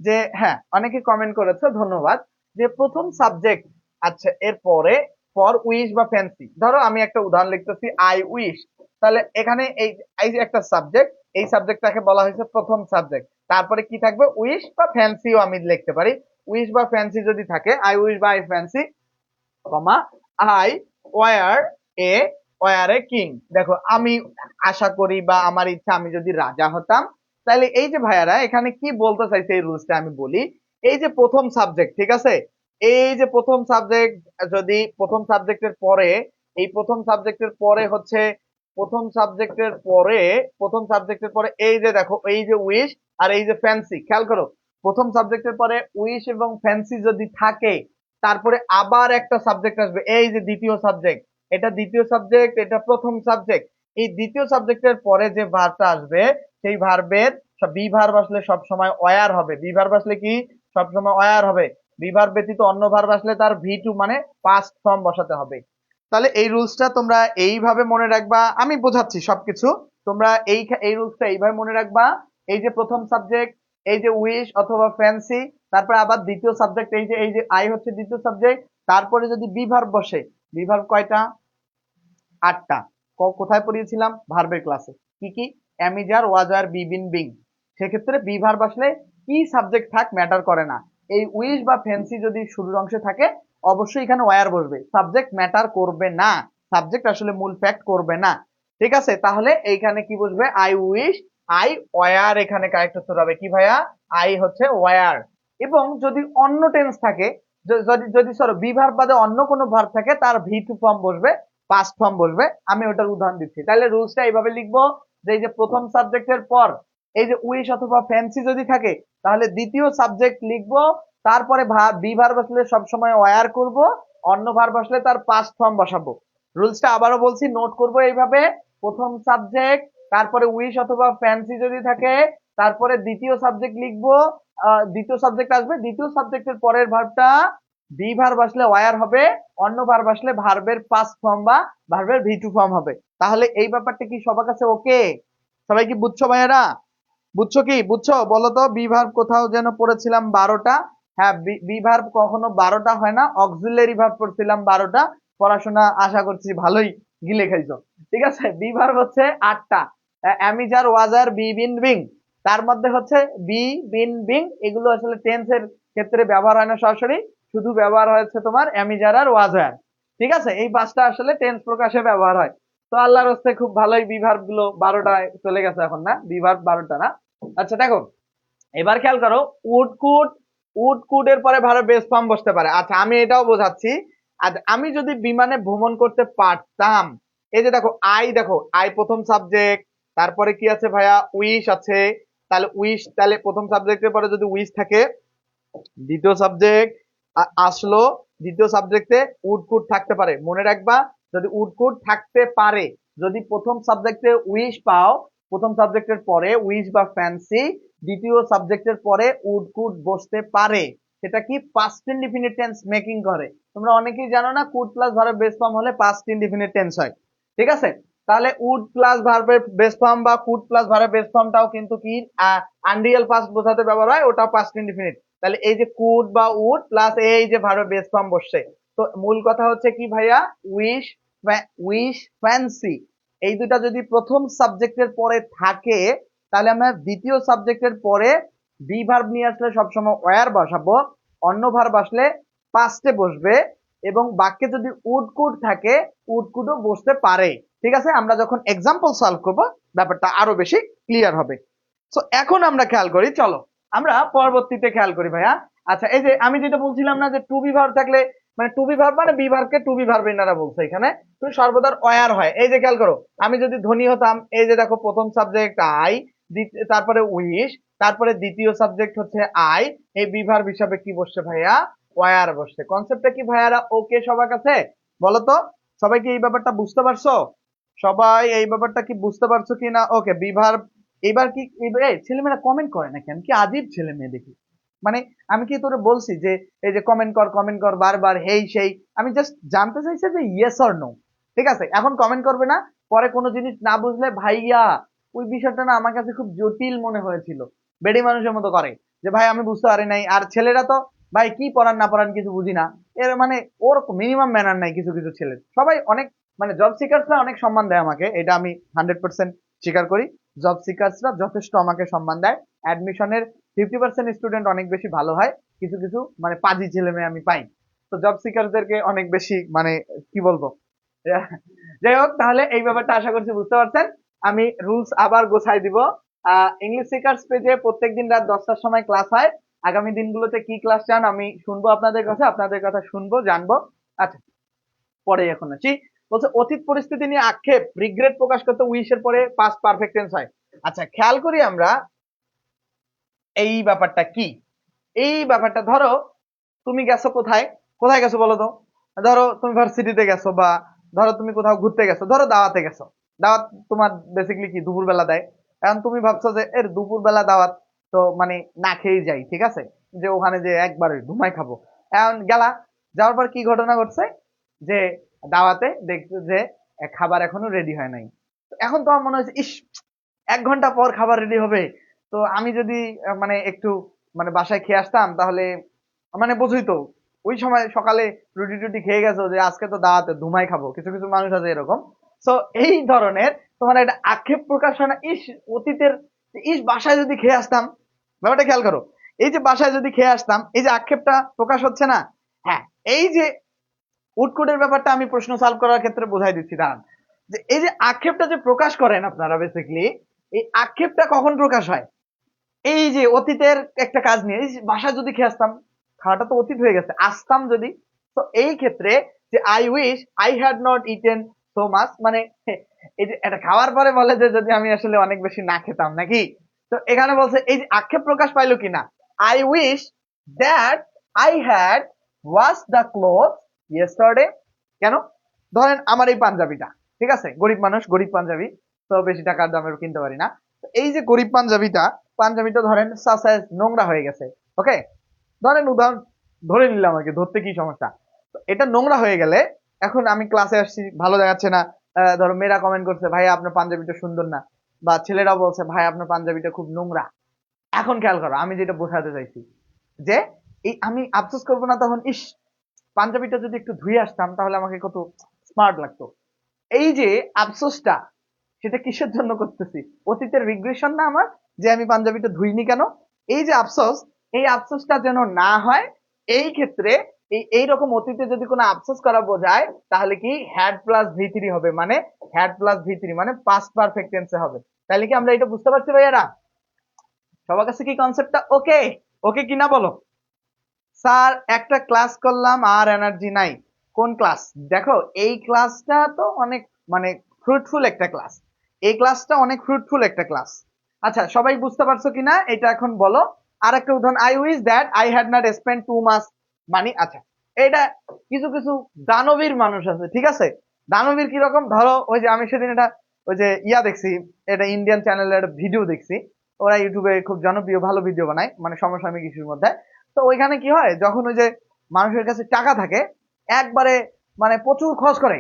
যে হ্যাঁ, অনেকে কমেন্ট করেছে, ধন্যবাদ। যে প্রথম সাবজেক্ট, আচ্ছা এরপরে ফর উইশ বা ফ্যান্সি, ধরো আমি একটা উদাহরণ লিখতেছি আই উইশ। তাহলে এখানে এই এই যে একটা সাবজেক্ট, এই সাবজেক্টটাকে বলা হয়েছে প্রথম সাবজেক্ট। তারপরে কি থাকবে? উইশ বা ফ্যান্সিও আমি লিখতে পারি। উইশ বা ফ্যান্সি যদি থাকে, আই উইশ বা I fancy, comma I were a were a king. দেখো আমি আশা করি বা আমার ইচ্ছা আমি যদি রাজা হতাম। তাহলে এই যে ভাইয়ারা এখানে কি বলতে চাইছে এই রুলসটা আমি বলি। এই যে প্রথম সাবজেক্ট, ঠিক আছে, এই যে প্রথম সাবজেক্ট, যদি প্রথম সাবজেক্টের পরে, এই প্রথম সাবজেক্টের পরে হচ্ছে, প্রথম সাবজেক্টের পরে, প্রথম সাবজেক্টের পরে এই যে দেখো এই যে উইশ আর এই যে ফ্যান্সি, খেয়াল করো, প্রথম সাবজেক্টের পরে উইশ এবং ফ্যান্সি যদি থাকে, তারপরে আবার একটা সাবজেক্ট আসবে, এই যে দ্বিতীয় সাবজেক্ট। এটা দ্বিতীয় সাবজেক্ট, এটা প্রথম সাবজেক্ট। এই দ্বিতীয় সাবজেক্টের পরে যে ভার্বটা আসবে, সেই ভার্বের বি ভার্ব আসলে সব সময় ওয়ার হবে। বি ভার্ব আসলে কি? সব সময় ওয়ার হবে। বি ভার্ব ব্যতীত অন্য ভার্ব আসলে তার ভি টু মানে পাস্ট ফর্ম বসাতে হবে। তাহলে এই রুলসটা তোমরা এইভাবে মনে রাখবা, আমি বোঝাচ্ছি সবকিছু। তোমরা এই রুলসটা এইভাবে মনে রাখবা। এই যে প্রথম সাবজেক্ট, এই যে উইশ অথবা ফ্যান্সি, তারপরে আবার দ্বিতীয় সাবজেক্ট, এই যে আই হচ্ছে দ্বিতীয় সাবজেক্ট। তারপরে যদি বি ভার্ব বসে, বি ভার্ব কয়টা? 8টা। কোথায় পড়িয়েছিলাম? ভার্বের ক্লাসে। কি কি? Am is are, was were, be been, being. সেক্ষেত্রে বি ভার্ব আসলে কি সাবজেক্ট থাক ম্যাটার করে না। এই উইশ বা ফ্যান্সি যদি শুরুর অংশে থাকে, অবশ্যই এখানে ওয়ার বসবে, সাবজেক্ট ম্যাটার করবে না। সাবজেক্ট আসলে মূল ফ্যাক্ট করবে না। ঠিক আছে, তাহলে এইখানে কি বসবে? আই উইশ, আই ওয়ার, এখানে কারেক্ট উত্তর হবে কি ভাইয়া? আই হচ্ছে ওয়ার। এবং যদি অন্য টেন্স থাকে, যদি যদি সরো বি ভার্ব বাদে অন্য কোনো ভার্ব থাকে, তার ভি টু ফর্ম বসবে, পাস্ট ফর্ম বসবে। আমি ওটার উদাহরণ দিচ্ছি। তাহলে রুলসটা এইভাবে লিখবো যে এই যে প্রথম সাবজেক্টের পর এই যে উইশ অথবা ফ্যান্সি যদি থাকে, তাহলে দ্বিতীয় সাবজেক্ট লিখবো, তারপরে বি ভার্ব আসলে সবসময় ওয়ার করব, অন্য ভার্ব আসলে তার পাস্ট ফর্ম বসাবো। রুলসটা আবারও বলছি, নোট করবো এইভাবে। প্রথম সাবজেক্ট, তারপরে উইশ অথবা ফ্যান্সি যদি থাকে, তারপরে দ্বিতীয় সাবজেক্ট লিখবো, দ্বিতীয় সাবজেক্ট আসবে, দ্বিতীয় সাবজেক্টের পরের ভার্বটা বি ভার্ব আসলে ওয়ার হবে, অন্য ভার্ব আসলে ভার্বের পাস্ট ফর্ম বা ভার্বের ভি2 ফর্ম হবে। তাহলে এই ব্যাপারটা কি সবার কাছে ওকে? সবাই কি বুঝছো ভাইয়েরা? বুঝছো কি? বুঝছো? বলো তো, বি ভার্ব কোথাও যেন পড়েছিলাম 12টা। হ্যাঁ, বি ভার্ব কখনো 12টা হয় না, অক্সিলারি ভার্ব পড়ছিলাম 12টা। পড়াশোনা আশা করছি ভালোই গিলে খাইছো। ঠিক আছে, বি ভার্ব হচ্ছে 8টা। Am is are, was were, be been being. তার মধ্যে হচ্ছে বি বিন বিং, এগুলো আসলে টেন্সের ক্ষেত্রে ব্যবহার হয় না সরাসরি, শুধু ব্যবহার হয়েছে তোমার অ্যামিজার আর ওয়াজার। ঠিক আছে, এই 5টা আসলে টেন্স প্রকাশে ব্যবহার হয়। তো আল্লাহর হস্তে খুব ভালোই বি ভার্ব গুলো 12টায় চলে গেছে এখন, না বি ভার্ব 12টা না। আচ্ছা দেখো, এবার খেয়াল করো, উড কুড, উড কুড এর পরে ভার্ব বেস ফর্ম বসতে পারে। আচ্ছা আমি এটাও বোঝাচ্ছি। আর আমি যদি বিমানে ভ্রমণ করতে পারতাম, এই যে দেখো আই, দেখো আই প্রথম সাবজেক্ট, তারপরে কি আছে ভাইয়া, উইশ আছে। তাহলে উইশ, তাহলে প্রথম সাবজেক্টের পরে যদি উইশ থাকে, দ্বিতীয় সাবজেক্ট আসলো, দ্বিতীয় সাবজেক্টে উড কুড থাকতে পারে। মনে রাখবা, যদি উড কুড থাকতে পারে, যদি প্রথম সাবজেক্টে উইশ পাও, প্রথম সাবজেক্টের পরে উইশ বা ফ্যান্সি, দ্বিতীয় সাবজেক্টের পরে উড কুড বসতে পারে, সেটা কি পাস্ট ইনডিফিনিট টেন্স মেকিং করে। তোমরা অনেকেই জানো না, কুড প্লাস ভার্বের বেস ফর্ম হলে পাস্ট ইনডিফিনিট টেন্স হয়। ঠিক আছে, তাহলে উড প্লাস ভার্বের বেস ফর্ম বা কুড প্লাস ভার্বের বেস ফর্মটাও কিন্তু কি আনরিয়াল পাস্ট বোঝাতে ব্যবহার হয়, ওটা পাস্ট ইনডিফিনিট। তাহলে এই যে কুড বা উড প্লাস এই যে ভার্বের বেস ফর্ম বসছে, তো মূল কথা হচ্ছে কি ভাইয়া, উইশ, উইশ, ফ্যান্সি, এই দুটা যদি প্রথম সাবজেক্টের পরে থাকে, তাহলে আমরা দ্বিতীয় সাবজেক্টের পরে বি ভার্ব নিয়ে আসলে সবসময় ওয়ার বসাবো, অন্য ভার্ব আসলে পাস্টে বসবে, এবং বাক্যে যদি উড কুড থাকে, উড কুডও বসতে পারে। ঠিক আছে, আমরা যখন এক্সাম্পল সলভ করব ব্যাপারটা আরো বেশি ক্লিয়ার হবে। তো এখন আমরা খেয়াল করি, চলো আমরা পরবর্তীতে খেয়াল করি ভাইয়া। আচ্ছা এই যে আমি যেটা বলছিলাম না, যে টু বি ভার্ব থাকলে, মানে টু বি ভার্ব মানে বি ভার্বকে টু বি ভার্ব এনারা বলছে এখানে, তুমি সর্বদা ওয়ার হয়। এই যে খেয়াল করো, আমি যদি ধনী হতাম, এই যে দেখো প্রথম সাবজেক্ট আই, তারপরে উইশ, তারপরে দ্বিতীয় সাবজেক্ট হচ্ছে আই, এই বি ভার্ব হিসাবে কি বসছে ভাইয়া, ওয়ার বসছে। কনসেপ্টটা কি ভাইয়ারা ওকে সবার কাছে? বলো তো, সবাই কি এই ব্যাপারটা বুঝতে পারছো? সবাই এই ব্যাপারটা কি বুঝতে পারছো কি না? ওকে, বি ভার্ব। এবার কি ছেলেমেয়েরা কমেন্ট করে না কেন? কি আজীব ছেলে মেয়ে দেখি। মানে আমি কি তোরে বলছি যে এই যে কমেন্ট কর, কমেন্ট কর বারবার, হেই সেই? আমি জাস্ট জানতে চাইছি যে ইয়েস অর নো। ঠিক আছে, এখন কমেন্ট করবে না, পরে কোনো জিনিস না বুঝলে ভাইয়া, ওই বিষয়টা না আমার কাছে খুব জটিল মনে হয়েছিল, বেডি মানুষের মতো করে, যে ভাই আমি বুঝতে পারি নাই। আর ছেলেরা তো ভাই কি পড়ান না পড়ান কিছু বুঝি না, এর মানে ওর মিনিমাম ম্যানার নাই কিছু কিছু ছেলে। সবাই অনেক, মানে জব সিকার্সরা অনেক সম্মান দেয় আমাকে, এটা আমি 100% স্বীকার করি। জব সিকার্সরা যথেষ্ট আমাকে সম্মান দেয়। অ্যাডমিশনের 50% স্টুডেন্ট অনেক বেশি ভালো হয়, কিছু কিছু মানে পাজি ছেলে মেয়ে আমি পাই। তো জব সিকারদেরকে অনেক বেশি, মানে কি বলবো। যাই হোক, তাহলে এই ব্যাপারটা আশা করছি বুঝতে পারছেন। আমি রুলস আবার গোছাই দিব। ইংলিশ সিকার্স পেজে প্রত্যেকদিন রাত 10টার সময় ক্লাস হয়। আগামী দিনগুলোতে কি ক্লাস চান আমি শুনবো আপনাদের কাছে, আপনাদের কথা শুনবো, জানবো। আচ্ছা, পরে এখন আসি। বলছে অতীত পরিস্থিতি নিয়ে আক্ষেপ, রিগ্রেট প্রকাশ করতে উইশের পরে পাস্ট পারফেক্ট টেন্স হয়। আচ্ছা খেয়াল করি আমরা এই ব্যাপারটা কি। এই ব্যাপারটা ধরো তুমি গেছো কোথায়, কোথায় গেছো বলো তো? ধরো তুমি ভার্সিটিতে গেছো, বা ধরো তুমি কোথাও ঘুরতে গেছো, ধরো দাওয়াতে গেছো। দাওয়াত তোমার বেসিক্যালি কি দুপুর বেলা দেয়। এখন তুমি ভাবছো যে এর দুপুর বেলা দাওয়াত, তো মানে না খেয়েই যাই, ঠিক আছে, যে ওখানে যে একবারে ঘুমাই খাবো। এখন গেলা, যাওয়ার পর কি ঘটনা ঘটছে, যে দাওয়াতে দেখছো যে খাবার এখনো রেডি হয় নাই। তো এখন তোমার মনে হচ্ছে, ইস 1 ঘন্টা পর খাবার রেডি হবে, তো আমি যদি মানে একটু মানে বাসায় খেয়ে আসতাম তাহলে, মানে বুঝুই তো, ওই সময় সকালে রুটি টুটি খেয়ে গেছো যে আজকে তো দাওয়াতে ধুমাই খাবো, কিছু কিছু মানুষ আছে এরকম। তো এই ধরনের তোমার একটা আক্ষেপ প্রকাশ হয় না, ইস অতীতের, ইস বাসায় যদি খেয়ে আসতাম। ব্যাপারটা খেয়াল করো, এই যে বাসায় যদি খেয়ে আসতাম, এই যে আক্ষেপটা প্রকাশ হচ্ছে না। হ্যাঁ, এই যে উটকুটের ব্যাপারটা আমি প্রশ্ন সলভ করার ক্ষেত্রে বোঝাই দিচ্ছি, দাঁড়ান। যে এই যে আক্ষেপটা যে প্রকাশ করেন আপনারা বেসিক্যালি, এই আক্ষেপটা কখন প্রকাশ হয়? এই যে অতীতের একটা কাজ নিয়ে, এই যে বাসায় যদি খেয়ে আসতাম, খাওয়াটা তো অতীত হয়ে গেছে, আসতাম যদি। তো এই ক্ষেত্রে যে I wish I had not eaten so much, মানে এই যে এটা খাওয়ার পরে বলে যে যদি আমি আসলে অনেক বেশি না খেতাম নাকি। তো এখানে বলছে এই যে আক্ষেপ প্রকাশ পাইলো কিনা, I wish that I had wash the cloth yesterday. কেন? ধরেন আমার এই পাঞ্জাবিটা, ঠিক আছে, গরিব মানুষ, গরিব পাঞ্জাবি, তো বেশি টাকার দামের কিনতে পারি না। এই যে গরিব পাঞ্জাবিটা, পাঞ্জাবিটা ধরেন সাসাইজ নোংরা হয়ে গেছে, ওকে, ধরেন উদাহরণ ধরে নিলাম আর কি, ধরতে কি সমস্যা। তো এটা নোংরা হয়ে গেলে এখন আমি ক্লাসে আসছি, ভালো দেখাচ্ছে না, ধরো মেয়েরা কমেন্ট করছে ভাই আপনার পাঞ্জাবিটা সুন্দর না, বা ছেলেরা বলছে ভাই আপনার পাঞ্জাবিটা খুব নোংরা। এখন খেয়াল করো আমি যেটা বোঝাতে চাইছি, যে এই আমি আফসোস করবো না তখন, ইস পাঞ্জাবিটা যদি একটু ধুয়ে আসতাম তাহলে আমাকে কত স্মার্ট লাগতো। এই যে আফসোসটা, সেটা কিসের জন্য করতেছি? অতীতের রিগ্রেশন না আমার, যে আমি পাঞ্জাবিটা ধুইনি কেন। এই যে আফসোস, এই আফসোসটা যেন না হয়, এই ক্ষেত্রে এইরকম অতীতে যদি কোনো আফসোস করা বোঝায়, তাহলে কি হ্যাড প্লাস ভি3 হবে, মানে হ্যাড প্লাস ভি3 মানে পাস্ট পারফেক্ট টেন্সে হবে। তাহলে কি আমরা এটা বুঝতে পারছি ভাইয়ারা? সবার কাছে কি কনসেপ্টটা ওকে? ওকে কিনা বলো। স্যার একটা ক্লাস করলাম আর এনার্জি নাই। কোন ক্লাস? দেখো এই ক্লাসটা তো অনেক মানে ফ্রুটফুল একটা ক্লাস, এই ক্লাসটা অনেক ফ্রুটফুল একটা ক্লাস। আচ্ছা সবাই বুঝতে পারছো কিনা এটা এখন বলো। আর একটা উদাহরণ, I wish that I had not spend too much money. আচ্ছা এটা কিছু কিছু দানবীর মানুষ আছে, ঠিক আছে? দানবীর কিরকম, ধরো ওই যে আমি সেদিন এটা ওই যে দেখছি, এটা ইন্ডিয়ান চ্যানেলের ভিডিও দেখছি, ওরা ইউটিউবে খুব জনপ্রিয় ভালো ভিডিও বানায় মানে সমসাময়িক ইস্যুর মধ্যে। তো ওইখানে কি হয়, যখন ওই যে মানুষের কাছে টাকা থাকে, একবারে মানে প্রচুর খরচ করে,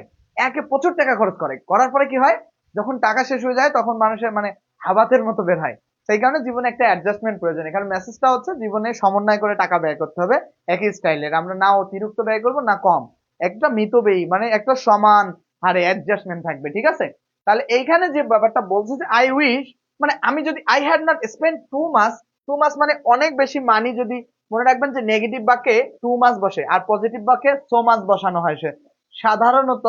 প্রচুর টাকা খরচ করে, করার পরে কি হয়, যখন টাকা শেষ হয়ে যায় তখন মানুষের মানে হাবাতের মতো বের হয়। সেই কারণে জীবনে একটা অ্যাডজাস্টমেন্ট প্রয়োজন। এখানে মেসেজটা হচ্ছে জীবনে সমন্বয় করে টাকা ব্যয় করতে হবে, একই স্টাইলের, আমরা না অতিরিক্ত ব্যয় করবো না কম, একটা মিতব্যয়ী মানে একটা সমান হারে অ্যাডজাস্টমেন্ট থাকবে, ঠিক আছে? তাহলে এইখানে যে ব্যাপারটা বলছে যে আই উইশ, মানে আমি যদি I had not spend too much, too much মানে অনেক বেশি মানি, যদি মনে রাখবেন যে নেগেটিভ বাক্যে টু মাস বসে আর পজিটিভ বাক্যে সো মাস বসানো হয়। সে সাধারণত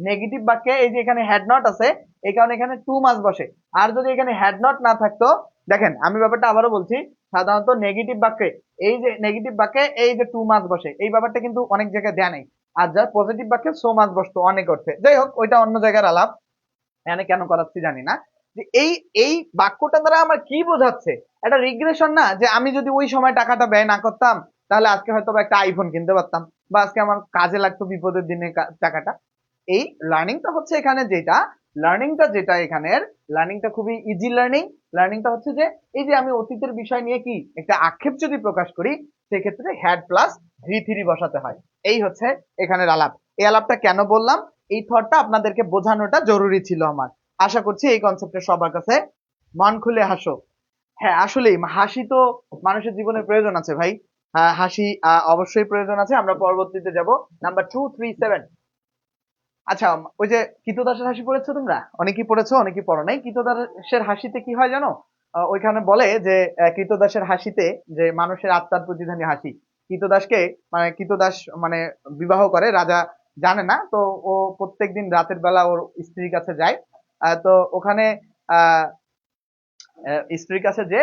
নেগেটিভ বাক্যে এই যে এখানে হ্যাড নট আছে, এই কারণে এখানে টু মাস বসে। আর যদি এখানে হ্যাড নট না থাকতো, দেখেন আমি ব্যাপারটা আবারও বলছি, সাধারণত নেগেটিভ বাক্যে এই যে নেগেটিভ বাক্যে এই যে টু মাস বসে, এই ব্যাপারটা কিন্তু অনেক জায়গায় দেয়া নেই। আর যার পজিটিভ বাক্যে সো মাস বসতো অনেক অর্থে। যাই হোক ওইটা অন্য জায়গার আলাপ, এখানে কেন করাচ্ছি জানি না। যে এই এই বাক্যটা দ্বারা আমার কি বোঝাচ্ছে, একটা রিগ্রেশন না, যে আমি যদি ওই সময় টাকাটা ব্যয় না করতাম তাহলে আজকে হয়তো একটা আইফোন কিনতে পারতাম, বা আজকে আমার কাজে লাগতো বিপদের দিনে টাকাটা। এই লার্নিংটা হচ্ছে এখানে যেটা, যেটা এখানের লার্নিংটা খুবই ইজি লার্নিং। লার্নিংটা হচ্ছে যে এই যে আমি অতীতের বিষয় নিয়ে কি একটা আক্ষেপ যদি প্রকাশ করি, সেক্ষেত্রে হ্যাড প্লাস ভি3 বসাতে হয়। এই হচ্ছে এখানের আলাপ। এই আলাপটা কেন বললাম, এই থটটা আপনাদেরকে বোঝানোটা জরুরি ছিল আমার। আশা করছি এই কনসেপ্টটা সবার কাছে, মন খুলে হাসো। হ্যাঁ আসলেই হাসি তো মানুষের জীবনে প্রয়োজন আছে ভাই। হাসি অবশ্যই প্রয়োজন আছে। আমরা পরবর্তীতে যাব নাম্বার 237। আচ্ছা ওই যে কৃতদাসের হাসি পড়েছো তোমরা? অনেকেই পড়েছো অনেকেই পড়ো নাই। কৃতদাসের হাসিতে কি হয় জানো? ওইখানে বলে যে কৃতদাসের হাসিতে, যে মানুষের আত্মার প্রতিধ্বনি হাসি, কৃতদাসকে মানে কৃতদাস মানে বিবাহ করে রাজা, জানে না তো, ও প্রত্যেকদিন রাতের বেলা ওর স্ত্রীর কাছে যায়। তো ওখানে আহ স্ত্রীর কাছে যে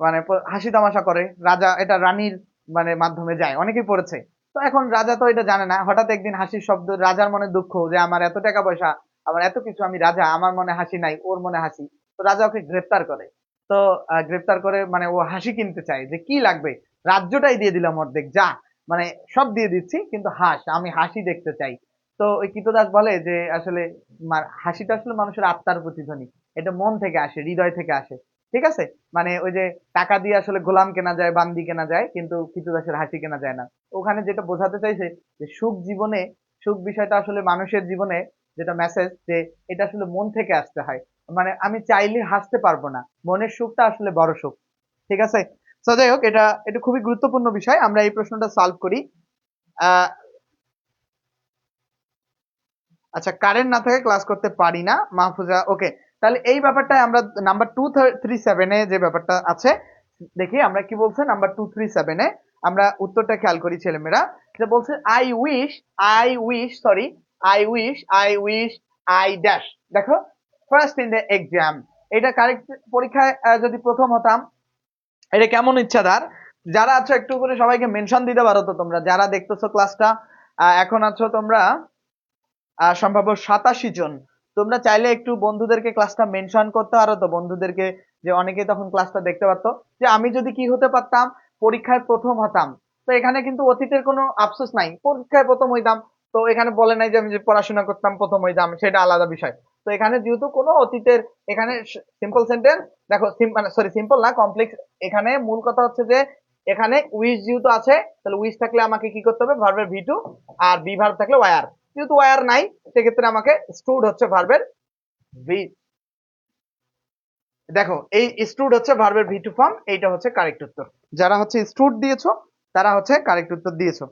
মানে হাসি তামাশা করে রাজা, এটা রানীর মানে মাধ্যমে যায়, অনেকেই পড়েছে। তো এখন রাজা তো এটা জানে না, হঠাৎ একদিন হাসির শব্দ, রাজার মনে দুঃখ যে আমার এত টাকা পয়সা, আমার এত কিছু, আমি রাজা, আমার মনে হাসি নাই, ওর মনে হাসি। তো রাজা ওকে গ্রেপ্তার করে। তো গ্রেপ্তার করে মানে ও হাসি কিনতে চায়, যে কি লাগবে, রাজ্যটাই দিয়ে দিলাম অর্ধেক, যা মানে সব দিয়ে দিচ্ছি কিন্তু হাস, আমি হাসি দেখতে চাই। তো ওই কৃতদাস বলে যে আসলে হাসিটা আসলে মানুষের আত্মার প্রতিধ্বনি, এটা মন থেকে আসে, হৃদয় থেকে আসে, ঠিক আছে? মানে ওই যে টাকা দিয়ে আসলে গোলাম কেনা যায়, বান্দি কেনা যায়, কিন্তু কৃতদাসের হাসি কেনা যায় না। ওখানে যেটা বোঝাতে চাইছে যে সুখ জীবনে, সুখ বিষয়টা আসলে মানুষের জীবনে যেটা মেসেজ, যে এটা আসলে মন থেকে আসতে হয়। মানে আমি চাইলে হাসতে পারবো না, মনের সুখটা আসলে বড় সুখ, ঠিক আছে? তো যাই হোক এটা এটা খুবই গুরুত্বপূর্ণ বিষয়, আমরা এই প্রশ্নটা সলভ করি। আহ আচ্ছা কারেন্ট না থাকে ক্লাস করতে পারি না, মাহফুজা ওকে। তাহলে এই ব্যাপারটাই আমরা নাম্বার 237-এ যে ব্যাপারটা আছে, দেখি আমরা কি বলছে নাম্বার 237-এ। আমরা উত্তরটা খেয়াল করি ছেলেমেয়েরা, যে বলছে আই উইশ আই ড্যাশ। দেখো ফার্স্ট ইন দ্য এক্সাম, এটা কারেক্ট পরীক্ষায় যদি প্রথম হতাম, এটা কেমন ইচ্ছাদার। যারা আছো একটু করে সবাইকে মেনশন দিতে পারো তো, তোমরা যারা দেখতেছো ক্লাসটা, এখন আছো তোমরা সম্ভাব্য 87 জন। তোমরা চাইলে একটু বন্ধুদেরকে ক্লাসটা মেনশন করতে পারো তো, বন্ধুদেরকে, যে অনেকেই তখন ক্লাসটা দেখতে পারতো, যে আমি যদি কি হতে পারতাম, পরীক্ষায় প্রথম হতাম। তো এখানে কিন্তু অতীতের কোনো আফসোস নাই, পরীক্ষায় প্রথম হইতাম। তো এখানে বলে নাই যে আমি যে পড়াশোনা করতাম প্রথম হইতাম, সেটা আলাদা বিষয়। তো এখানে যেহেতু কোনো অতীতের, এখানে সিম্পল সেন্টেন্স, দেখো মানে সরি সিম্পল না, কমপ্লেক্স। এখানে মূল কথা হচ্ছে যে এখানে উইশ যেহেতু আছে, তাহলে উইশ থাকলে আমাকে কি করতে হবে, ভার্বের ভি টু, আর বি ভার্ব থাকলে ওয়ার। যেহেতু ওয়ার নাই, সেক্ষেত্রে আমাকে স্টুড হচ্ছে ভার্বের ভি। দেখো এই স্টুড হচ্ছে ভার্বের ভি টু ফর্ম, এইটা হচ্ছে কারেক্ট উত্তর। যারা হচ্ছে স্টুড দিয়েছো তারা হচ্ছে কারেক্ট উত্তর দিয়েছো।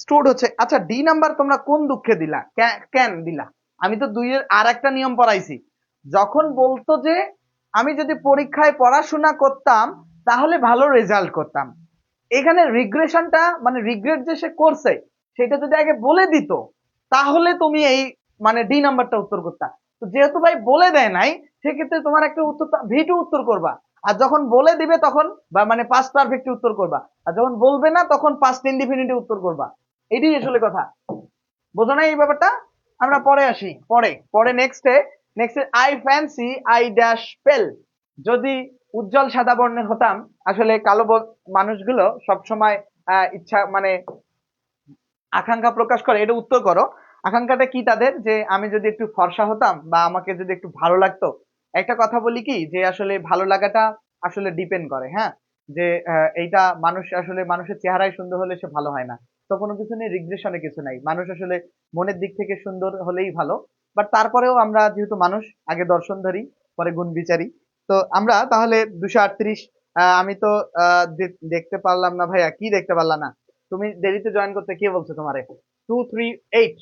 স্টুড হচ্ছে, আচ্ছা ডি নাম্বার তোমরা কোন দুঃখে দিলা, কেন দিলা? আমি তো দুইয়ের আর একটা নিয়ম পড়াইছি, যখন বলতো যে আমি যদি পরীক্ষায় পড়াশোনা করতাম তাহলে ভালো রেজাল্ট করতাম, এখানে রিগ্রেশনটা মানে রিগ্রেট যে সে করছে সেটা যদি আগে বলে দিত, তাহলে তুমি এই মানে ডি নাম্বারটা উত্তর করতা। তো যেহেতু ভাই বলে দেয় নাই, সেক্ষেত্রে তোমার একটা উত্তর ভি টু উত্তর করবা। আর যখন বলে দিবে তখন বা মানে পাস্ট পারফেক্ট উত্তর করবা, আর যখন বলবে না তখন পাস্ট ইনডিফিনিটে উত্তর করবা। এটাই আসলে কথা, বোঝো না এই ব্যাপারটা? আমরা পরে আসি, পরে পরে নেক্সটে আই ফ্যান্সি আই ড্যাশ পেল। যদি উজ্জ্বল সাদা বর্ণের হতাম, আসলে কালো মানুষগুলো সবসময় ইচ্ছা মানে আকাঙ্ক্ষা প্রকাশ করে, এটা উত্তর করো। আকাঙ্ক্ষাটা কি তাদের, যে আমি যদি একটু ফর্সা হতাম বা আমাকে যদি একটু ভালো লাগতো। একটা কথা বলি কি, যে আসলে ভালো লাগাটা আসলে ডিপেন্ড করে, হ্যাঁ, যে এইটা মানুষ আসলে মানুষের চেহারায় সুন্দর হলে সে ভালো হয় না। তো কোনো কিছু নেই, রিগ্রেশনে কিছু নাই, মানুষ আসলে মনের দিক থেকে সুন্দর হলেই ভালো। বাট তারপরেও আমরা যেহেতু মানুষ, আগে দর্শন ধরি পরে গুণ বিচারি। তো আমরা তাহলে 238, আমি তো দেখতে পারলাম না ভাইয়া, কি দেখতে পারলাম না? তুমি দেরিতে জয়েন করতে, কে বলছো তোমারে? 238,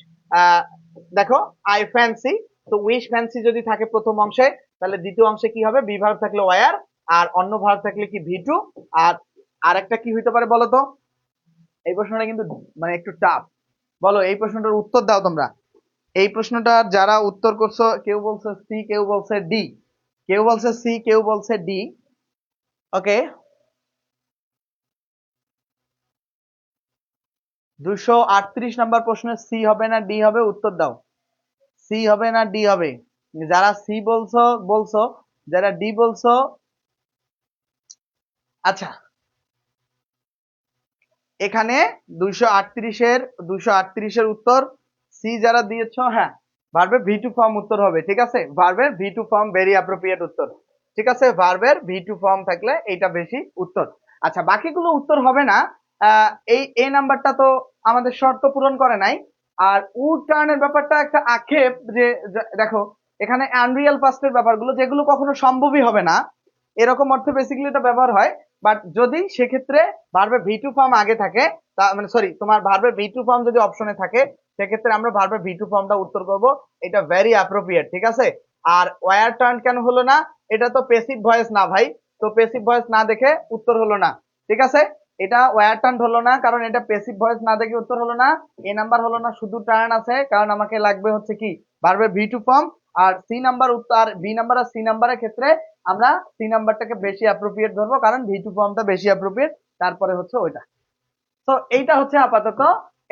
দেখো আই ফ্যান্সি, তো উইশ ফ্যান্সি যদি থাকে প্রথম অংশে, তাহলে দ্বিতীয় অংশে কি হবে, বি ভার্ব থাকলে ওয়ার, আর অন্য ভার্ব থাকলে কি ভি টু। আর আরেকটা কি হইতে পারে বলো তো? এই প্রশ্নটা কিন্তু মানে একটু টাফ, বলো এই প্রশ্নটার উত্তর দাও তোমরা। এই প্রশ্নটার যারা উত্তর করছো, কেউ বলছে সি, কেউ বলছে ডি, কেউ বলছে সি, কেউ বলছে ডি। ওকে, 238 নাম্বার প্রশ্নের সি হবে না ডি হবে, উত্তর দাও। সি হবে না ডি হবে? যারা সি বলছো বলছো, যারা ডি বলছো, আচ্ছা এখানে 238-এর উত্তর সি যারা দিয়েছো, হ্যাঁ, ভার্বের ভি টু ফর্ম উত্তর হবে, ঠিক আছে, ভার্বের V two form very appropriate উত্তর, ঠিক আছে, ভার্বের ভি টু ফর্ম থাকলে এইটা বেশি উত্তর। আচ্ছা বাকিগুলো উত্তর হবে না। এই এ নাম্বারটা তো আমাদের শর্ত পূরণ করে নাই। আর উড টার্নের ব্যাপারটা একটা আক্ষেপ, যে দেখো এখানে আনরিয়াল পাস্টের ব্যাপারগুলো যেগুলো কখনো সম্ভবই হবে না, এরকম অর্থে বেসিক্যালি এটা ব্যবহার হয়। বাট যদি সেক্ষেত্রে ভার্বের ভি টু ফর্ম আগে থাকে, তা মানে সরি, তোমার ভার্বের ভি টু ফর্ম যদি অপশনে থাকে, সেক্ষেত্রে আমরা ভার্বের ভি টু ফর্মটা উত্তর করব, এটা ভেরি অ্যাপ্রোপ্রিয়েট, ঠিক আছে। আর ওয়ার টার্ন কেন হলো না, এটা তো পেসিভ ভয়েস না ভাই, তো পেসিভ ভয়েস না দেখে উত্তর হলো না, ঠিক আছে। এটা ওয়ার টার্ন হলো না কারণ এটা পেসিভ ভয়েস না দেখে উত্তর হলো না। এ নাম্বার হলো না, শুধু টার্ন আছে, কারণ আমাকে লাগবে হচ্ছে কি ভার্বের ভি টু ফর্ম। আর সি নাম্বার উত্তর, আর বি নাম্বার আর সি নাম্বারের ক্ষেত্রে আমরা সি নাম্বারটাকে বেশি অ্যাপ্রোপ্রিয়েট ধরবো, কারণ ভি টু ফর্মটা বেশি অ্যাপ্রোপ্রিয়েট, তারপরে হচ্ছে ওইটা। তো এইটা হচ্ছে আপাতত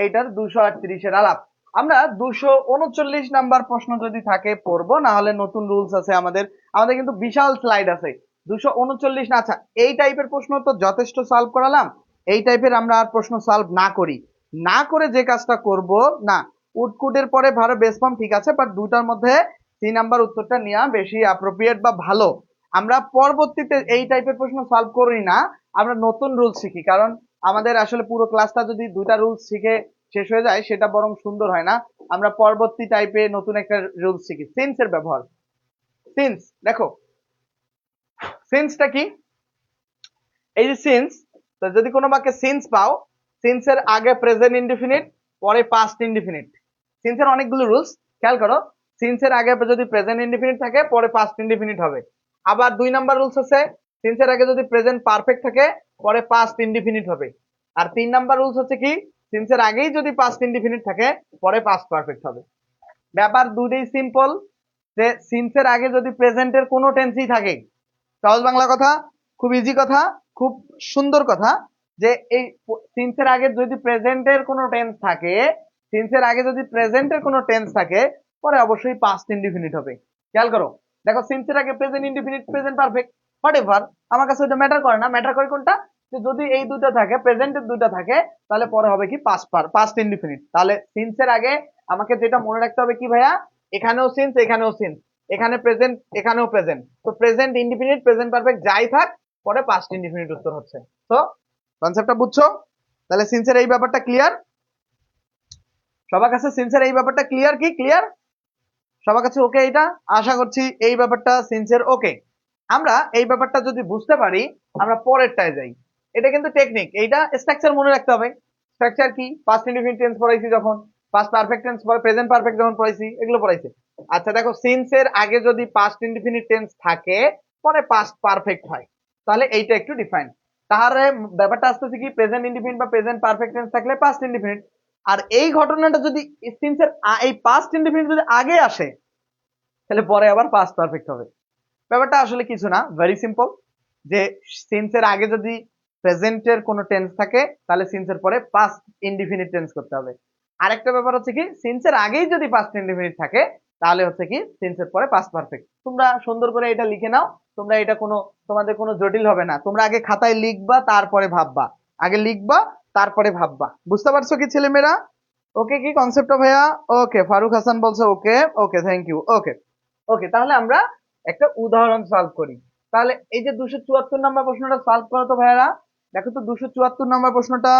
এইটার 238-এর আলাপ। আমরা 239 নাম্বার প্রশ্ন যদি থাকে পড়বো, না হলে নতুন রুলস আছে আমাদের, আমাদের কিন্তু বিশাল স্লাইড আছে। 239 না, আচ্ছা এই টাইপের প্রশ্ন তো যথেষ্ট সলভ করালাম, এই টাইপের আমরা আর প্রশ্ন সলভ না করি, না করে যে কাজটা করব, না উডকুডের পরে ভালো বেস ফর্ম ঠিক আছে, বাট দুটার মধ্যে সি নাম্বার উত্তরটা নেওয়া বেশি অ্যাপ্রোপ্রিয়েট বা ভালো। আমরা পরবর্তীতে এই টাইপের প্রশ্ন সলভ করি না, আমরা নতুন রুলস শিখি, কারণ আমাদের আসলে পুরো ক্লাসটা যদি দুইটা রুলস শিখে শেষ হয়ে যায়, সেটা বরং সুন্দর হয় না। আমরা পরবর্তী টাইপে নতুন একটা রুলস শিখি, সিন্সের ব্যবহার। সিন্স, দেখো সিন্সটা কি, এই যে সিন্স, তো যদি কোনো বাক্যে সিন্স পাও, সিন্সের আগে প্রেজেন্ট ইনডিফিনিট, পরে পাস্ট ইনডিফিনিট। সিন্সের অনেকগুলো রুলস, খেয়াল করো, সিন্সের আগে যদি প্রেজেন্ট ইনডিফিনিট থাকে পরে পাস্ট ইনডিফিনিট হবে। আবার 2 নাম্বার রুলস আছে, সিন্সের আগে যদি প্রেজেন্ট পারফেক্ট থাকে পরে পাস্ট ইনডিফিনিট হবে। আর 3 নাম্বার রুলস হচ্ছে কি, সিন্সের আগেই যদি পাস্ট ইনডিফিনিট থাকে পরে পাস্ট পারফেক্ট হবে। ব্যাপার দুটোই সিম্পল, যে সিন্সের আগে যদি প্রেজেন্টের কোনো টেন্সই থাকে, সহজ বাংলা কথা, খুব ইজি কথা, খুব সুন্দর কথা, যে এই সিন্সের আগে যদি প্রেজেন্টের কোনো টেন্স থাকে, সিন্সের আগে যদি প্রেজেন্টের কোনো টেন্স থাকে, পরে অবশ্যই পাস্ট ইনডিফিনিট হবে। খেয়াল করো, দেখো সিন্সের আগে present indefinite, present perfect, whatever, আমার কাছে ওটা ম্যাটার করে না, ম্যাটার করে কোনটা, যে যদি এই দুটো থাকে, প্রেজেন্টের দুটো থাকে, তাহলে পরে হবে কি পাস্ট ইনডিফিনিট। তাহলে সিন্সের আগে আমাকে যেটা মনে রাখতে হবে কি ভাইয়া, এখানেও সিন্স, এখানেও সিন্স, এখানে প্রেজেন্ট, এখানেও প্রেজেন্ট, তো প্রেজেন্ট ইনডিফিনিট প্রেজেন্ট পারফেক্ট যাই থাক, পরে পাস্ট ইনডিফিনিট উত্তর হচ্ছে। তো কনসেপ্টটা বুঝছো? তাহলে সিন্সের এই ব্যাপারটা ক্লিয়ার? সবার কাছে সিন্সের এই ব্যাপারটা ক্লিয়ার? কি ক্লিয়ার সবার কাছে? ওকে, এটা আশা করছি এই ব্যাপারটা সিন্সের ওকে। আমরা এই ব্যাপারটা যদি বুঝতে পারি, আমরা পরেরটায় যাই। এটা কিন্তু টেকনিক, এইটা স্ট্রাকচার মনে রাখতে হবে। স্ট্রাকচার কি? পাস্ট ইনডিফিনিট টেন্স পড়াইছি যখন, পাস্ট পারফেক্ট টেন্স পরে, প্রেজেন্ট পারফেক্ট যখন পড়াইছি, এগুলো পড়াইছি। আচ্ছা দেখো, সিন্সের আগে যদি পাস্ট ইনডিফিনিট টেন্স থাকে, পরে পাস্ট পারফেক্ট হয়, তাহলে এইটা একটু ডিফাইন। তাহলে ব্যাপারটা আসতেছে কি, প্রেজেন্ট ইনডিফিনিট বা প্রেজেন্ট পারফেক্ট টেন্স থাকলে পাস্ট ইনডিফিনিট। আর এই ঘটনাটা যদি সিন্সের এই পাস্ট ইনডিফিনিট যদি আগে আসে, তাহলে পরে আবার পাস্ট পারফেক্ট হবে। ব্যাপারটা আসলে কিছু না, ভেরি সিম্পল। যে সিন্সের আগে যদি প্রেজেন্টের কোনো টেন্স থাকে, তাহলে সিন্সের পরে পাস্ট ইনডিফিনিট টেন্স করতে হবে। আরেকটা ব্যাপার হচ্ছে কি, সিন্সের আগেই যদি পাস্ট ইনডিফিনিট থাকে, তাহলে হচ্ছে কি সিন্সের পরে পাস্ট পারফেক্ট। তোমরা সুন্দর করে এটা লিখে নাও। তোমরা এটা তোমাদের কোনো জটিল হবে না। তোমরা আগে খাতায় লিখবা, তারপরে ভাববা। আগে লিখবা, তারপরে ভাববা। বুঝতে পারছো কি ছেলেমেয়েরা? ওকে কি কনসেপ্টটা ভাইয়া? ওকে, ফারুক হাসান বলছে ওকে। ওকে, থ্যাংক ইউ। ওকে ওকে, তাহলে আমরা একটা উদাহরণ সলভ করি। তাহলে এই যে 274 নম্বর প্রশ্নটা সলভ করো তো ভাইয়ারা। দেখো তো 274 নম্বর প্রশ্নটা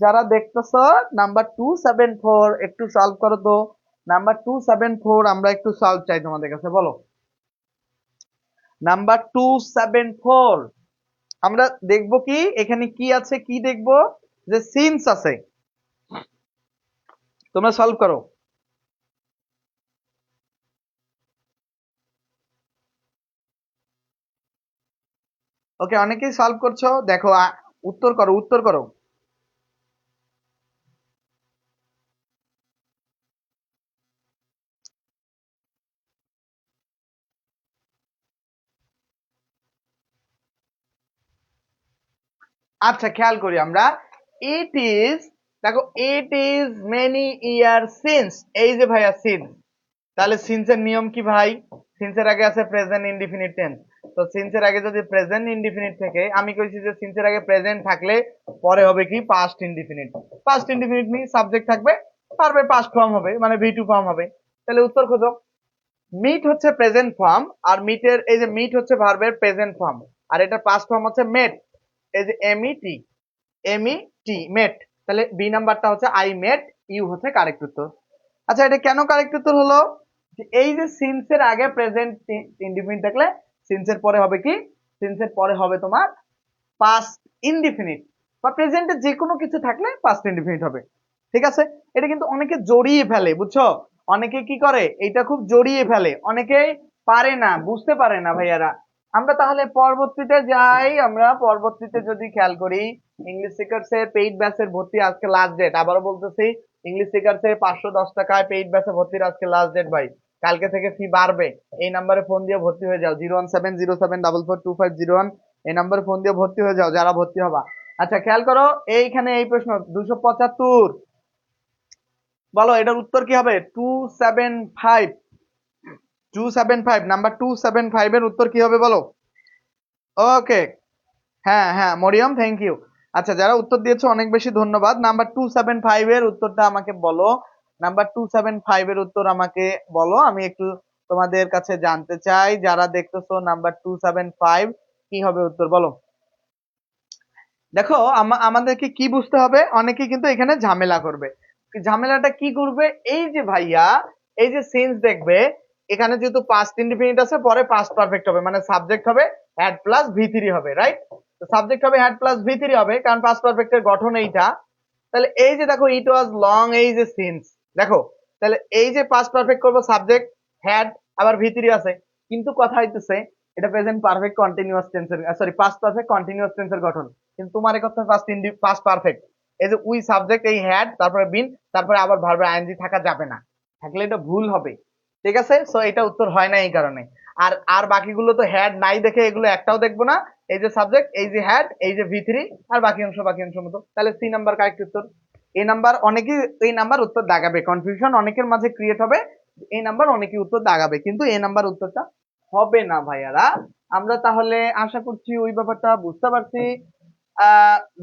যারা দেখতেছো, নাম্বার 274 একটু সলভ করো তো। নাম্বার 274 আমরা একটু সলভ চাই তোমাদের কাছে, বলো। নাম্বার 274 আমরা দেখবো কি, এখানে কি আছে, কি দেখবো? যে সিনস আছে। তোমরা সলভ করো। ওকে, অনেকেই সলভ করছো, দেখো উত্তর করো, উত্তর করো। আচ্ছা, খেয়াল করি আমরা। ইট ইজ, দেখো, it is many year since, এই যে ভাইয়া সিন্স, তাহলে সিন্সের নিয়ম কি ভাই? সিন্সের আগে আছে প্রেজেন্ট ইনডিফিনিট টেন্স। তো সিন্সের আগে যদি প্রেজেন্ট ইনডিফিনিট থেকে, আমি কইছি যে সিন্সের আগে প্রেজেন্ট থাকলে পরে হবে কি পাস্ট ইনডিফিনিট। পাস্ট ইনডিফিনিট নিয়ে সাবজেক্ট থাকবে, পারবে পাস্ট ফর্ম হবে, মানে ভি2 ফর্ম হবে। তাহলে উত্তর খোঁজো। মিট হচ্ছে প্রেজেন্ট ফর্ম, আর মিটের এই যে মিট হচ্ছে ভার্বের প্রেজেন্ট ফর্ম, আর এটা পাস্ট ফর্ম হচ্ছে মেট। এই যে এমইটি, এমইটি মেট। তাহলে বি নাম্বারটা হচ্ছে আই মেট ইউ হচ্ছে কারেক্ট উত্তর। আচ্ছা, এটা কেন কারেক্ট উত্তর হলো? এই যে সিন্সের আগে প্রেজেন্ট ইনডিফিনিট থাকলে সিন্সের পরে হবে কি, সিন্সের পরে হবে তোমার পাস্ট ইনডিফিনিট, বা প্রেজেন্টে যে কোনো কিছু থাকলে পাস্ট ইনডিফিনিট হবে। ঠিক আছে? এটা কিন্তু অনেকে জড়িয়ে ফেলে, বুঝছো? অনেকে কি করে, এটা খুব জড়িয়ে ফেলে, অনেকেই পারে না, বুঝতে পারে না ভাইয়ারা। আমরা তাহলে পরবর্তীতে যাই। আমরা পরবর্তীতে যদি খেয়াল করি, ইংলিশ সিকার্স এর পেইড ব্যাচের ভর্তি আজকে লাস্ট ডেট, আবারও বলতেছি, ইংলিশ সিকার্স এর 510 টাকায় পেইড ব্যাচে ভর্তির আজকে লাস্ট ডেট ভাই। কালকে থেকে ফি বাড়বে। এই নাম্বারে ফোন দিয়ে ভর্তি হয়ে যাও, 01707442501। এই নাম্বারে ফোন দিয়ে ভর্তি হয়ে যাও যারা ভর্তি হবা। আচ্ছা, খেয়াল করো, এইখানে এই প্রশ্ন 275, বলো এটার উত্তর কি হবে? 275, 275, নাম্বার 275 এর উত্তর কি হবে বলো? ওকে, হ্যাঁ হ্যাঁ মরিয়ম, থ্যাংক ইউ। আচ্ছা, যারা উত্তর দিয়েছো অনেক বেশি ধন্যবাদ। নাম্বার 275 এর উত্তরটা আমাকে বলো। নাম্বার 275 এর উত্তর আমাকে বলো, আমি একটু তোমাদের কাছে জানতে চাই। যারা দেখতেছো নাম্বার 275 কি হবে উত্তর বলো। দেখো, আমাদেরকে কি বুঝতে হবে, অনেকে কিন্তু এখানে ঝামেলা করবে। ঝামেলাটা কি করবে? এই যে ভাইয়া, এই যে সেন্স দেখবে, এখানে যেহেতু পাস্ট ইনডিফিনিট আছে, পরে পাস্ট পারফেক্ট হবে, মানে সাবজেক্ট হবে হ্যাড প্লাস ভি3 হবে, রাইট? তো সাবজেক্ট হবে হ্যাড প্লাস ভি3 হবে, কারণ পাস্ট পারফেক্টের গঠন এইটা। তাহলে এই যে দেখো, ইট ওয়াজ লং, এই যে সিন্স, দেখো, তাহলে এই যে পাস্ট পারফেক্ট করবো, সাবজেক্ট হ্যাড, আবার ভি3 আছে। কিন্তু কথা হইতেছে, এটা প্রেজেন্ট পারফেক্ট কন্টিনিউয়াস টেন্সের, সরি, পাস্ট পারফেক্ট কন্টিনিউয়াস টেন্সের গঠন। কিন্তু তোমার কথা পাস্ট পারফেক্ট, এই যে উই সাবজেক্ট, এই হ্যাড, তারপরে বিন, তারপরে আবার ভার্বে আইএনজি থাকা যাবে না, থাকলে এটা ভুল হবে। ঠিক আছে? সো এটা উত্তর হয় না এই কারণে। আর আর বাকিগুলো তো হ্যাড নাই দেখে এগুলো একটাও দেখবো না। এই যে সাবজেক্ট, এই যে হ্যাড, এই যে ভি3, আর বাকি অংশ মতো। তাহলে সি নাম্বার কারেক্ট উত্তর। এই নাম্বার অনেকেই, এই নাম্বার উত্তর দাগাবে, কনফিউশন অনেকের মাঝে ক্রিয়েট হবে, এই নাম্বার অনেকেই উত্তর দাগাবে, কিন্তু এই নাম্বার উত্তরটা হবে না ভাইয়ারা। আমরা তাহলে আশা করছি ওই ব্যাপারটা বুঝতে পারছি।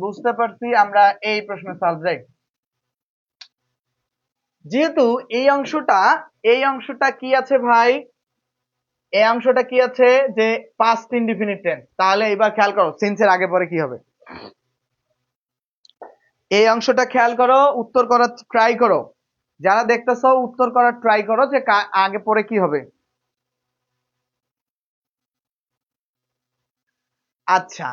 বুঝতে পারছি, আমরা এই প্রশ্ন সলভ যাই। যেহেতু এই অংশটা কি আছে ভাই, এই অংশটা কি আছে যে পাস্ট ইনডিফিনিট টেন্স। তাহলে এবার খেয়াল করো সিন্সের আগে পরে কি হবে। এই অংশটা খেয়াল করো, উত্তর করার ট্রাই করো, যারা দেখতেছো উত্তর করার ট্রাই করো যে আগে পরে কি হবে। আচ্ছা,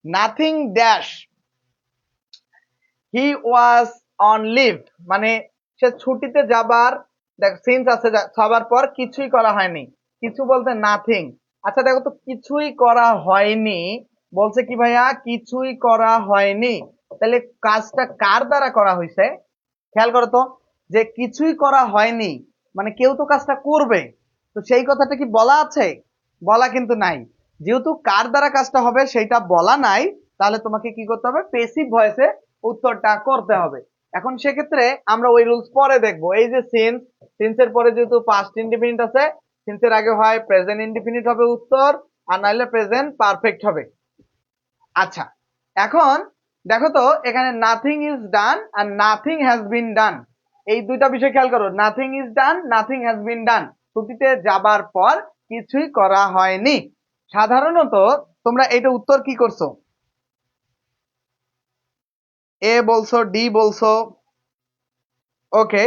nothing dash he was on leave, মানে সে ছুটিতে যাবার, দেখ সিন্স আছে সবার পর কিছুই করা হয়নি, কিছু বলতে নাথিং। আচ্ছা দেখো তো কিছুই করা হয়নি বলছে কি ভাইয়া, কিছুই করা হয়নি, তাহলে কাজটা কার দ্বারা করা হয়েছে খেয়াল করো তো, যে কিছুই করা হয়নি মানে কেউ তো কাজটা করবে, তো সেই কথাটা কি বলা আছে, বলা কিন্তু নাই। যেহেতু কার দ্বারা কাজটা হবে সেটা বলা নাই, তাহলে তোমাকে কি করতে হবে, পেসিভ ভয়েসে উত্তরটা করতে হবে। এখন সেক্ষেত্রে আমরা ওই রুলস পরে দেখবো। এই যে সিন্স, সিন্সের পরে যেহেতু পাস্ট ইনডিফিনিট আছে, সিন্সের আগে হয় প্রেজেন্ট ইনডিফিনিট হবে উত্তর, আর নাইলে প্রেজেন্ট পারফেক্ট হবে। আচ্ছা, এখন দেখো তো এখানে নাথিং ইজ ডান আর নাথিং হ্যাজ বিন ডান, এই দুইটা বিষয় খেয়াল করো, nothing is done, nothing has been done, ছুটিতে যাবার পর কিছুই করা হয়নি। সাধারণত তোমরা এটা উত্তর কি করছো, এ বলছো, ডি বলছো, ওকে,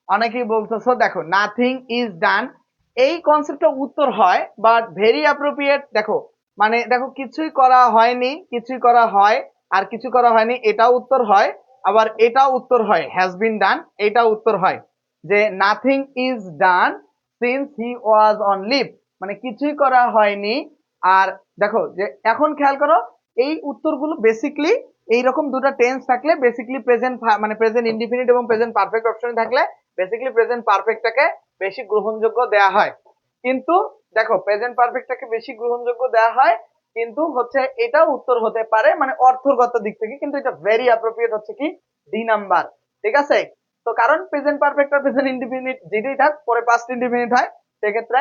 অনেকেই বলতেছো দেখো নাথিং ইজ ডান, এই কনসেপ্টটা উত্তর হয়, বাট ভেরি অ্যাপ্রোপ্রিয়েট। দেখো মানে দেখো কিছুই করা হয়নি, কিছুই করা হয়, আর কিছু করা হয়নি এটাও উত্তর হয়, আবার এটাও উত্তর হয়, হ্যাজ বিন ডান এটাও উত্তর হয়, যে nothing is done since he was on leave, মানে কিছুই করা হয়নি। আর দেখো যে এখন খেয়াল করো এই উত্তরগুলো বেসিকলি এইরকম দুটো টেন্স থাকলে বেসিকলি প্রেজেন্ট, মানে প্রেজেন্ট ইনডিফিনিট এবং প্রেজেন্ট পারফেক্ট অপশনে থাকলে বেসিক্যালি প্রেজেন্ট পারফেক্টটাকে বেশি গ্রহণযোগ্য দেয়া হয়। কিন্তু দেখো প্রেজেন্ট পারফেক্টটাকে বেশি গ্রহণযোগ্য দেয়া হয়, কিন্তু হচ্ছে এটাও উত্তর হতে পারে মানে অর্থগত দিক থেকে, কিন্তু এটা ভেরি অ্যাপ্রোপ্রিয়েট হচ্ছে কি ডি নাম্বার, ঠিক আছে। তো কারণ প্রেজেন্ট পারফেক্ট আর প্রেজেন্ট ইনডিফিনিট যেটাই থাক পরে পাস্ট ইনডিফিনিট হয়, সেক্ষেত্রে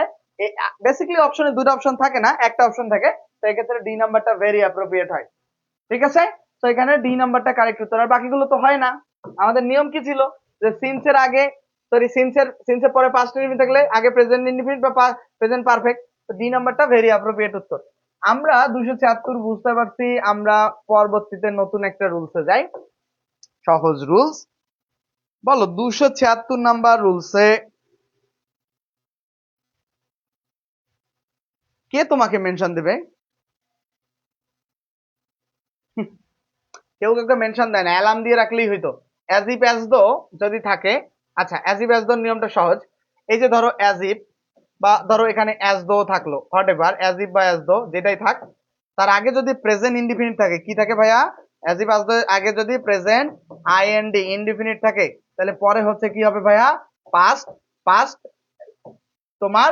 বেসিক্যালি অপশনে দুটো অপশন থাকে না, একটা অপশন থাকে, তো এক্ষেত্রে ডি নাম্বারটা ভেরি অ্যাপ্রোপ্রিয়েট হয়, ঠিক আছে। তো এখানে ডি নাম্বারটা কারেক্ট উত্তর, আর বাকিগুলো তো হয় না। আমাদের নিয়ম কি ছিল, যে সিন্সের আগে, সরি সিন্সের পরে পাস্ট ইনডিফিনিট থাকলে আগে প্রেজেন্ট ইনডিফিনিট বা প্রেজেন্ট পারফেক্ট, তো ডি নাম্বারটা ভেরি অ্যাপ্রোপ্রিয়েট উত্তর। আমরা 276 বুঝতে পারছি, আমরা পরবর্তীতে নতুন একটা রুলসে যাই, সহজ রুলস। বলো 276 নাম্বার রুলসে কে তোমাকে মেনশন দেবে? কেউ কাউকে মেনশন দেয় না, অ্যালার্ম দিয়ে রাখলেই হইতো, অ্যাজ ইফ অ্যাজ দো যদি থাকে। আচ্ছা অ্যাজ ইফ অ্যাজ দো নিয়মটা সহজ, এই যে ধরো অ্যাজ ইফ, বা ধরো এখানে অ্যাজ দো থাকলো, হোয়াট এভার অ্যাজ ইফ বা অ্যাজ দো যেটাই থাক, তার আগে যদি প্রেজেন্ট ইনডিফিনিট থাকে, কি থাকে ভাইয়া, অ্যাজ ইফ অ্যাজ দো আগে যদি প্রেজেন্ট আইএনডি ইনডিফিনিট থাকে, তাহলে পরে হচ্ছে কি হবে ভাইয়া, পাস্ট, পাস্ট তোমার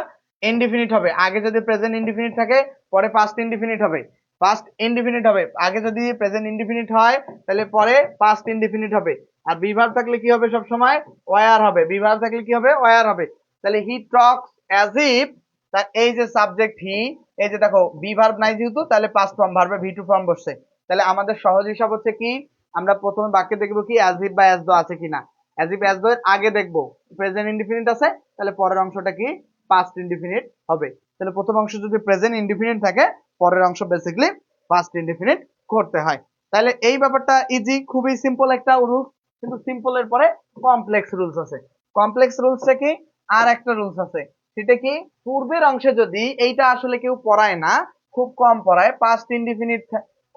ইনডিফিনিট হবে। আগে যদি প্রেজেন্ট ইনডিফিনিট থাকে পরে পাস্ট ইনডিফিনিট হবে, পাস্ট ইনডিফিনিট হবে। আগে যদি প্রেজেন্ট ইনডিফিনিট হয় তাহলে পরে পাস্ট ইনডিফিনিট হবে। আর বিভার্ব থাকলে কি হবে, সব সময় ওয়ার হবে, বিভার্ব থাকলে কি হবে, ওয়ার হবে। তাহলে হি টক্স অ্যাজ ইফ, তার এই যে সাবজেক্ট হি, এই যে দেখো বিভার্ব নাই যেহেতু, তাহলে পাস্ট ফর্ম ভার্বে ভি টু ফর্ম বসছে। তাহলে আমাদের সহজ হিসাব হচ্ছে কি, আমরা প্রথমে বাক্যে দেখবো কি অ্যাজ ইফ বা অ্যাজ দো আছে কিনা, অ্যাজ ইফ অ্যাজ দো এর আগে দেখবো প্রেজেন্ট ইনডিফিনিট আছে, তাহলে পরের অংশটা কি পাস্ট ইনডিফিনিট হবে। তাহলে প্রথম অংশ যদি প্রেজেন্ট ইনডিফিনিট থাকে, পরের অংশ বেসিক্যালি পাস্ট ইনডিফিনিট করতে হয়। তাহলে এই ব্যাপারটা ইজি, খুবই সিম্পল একটা রুলস, কিন্তু সিম্পলের পরে কমপ্লেক্স রুলস আছে। কমপ্লেক্স রুলসটা কি, আর একটা রুলস আছে, সেটা কি, পূর্বের অংশে যদি এইটা আসলে কেউ পড়ায় না, খুব কম পড়ায়, পাস্ট ইনডিফিনিট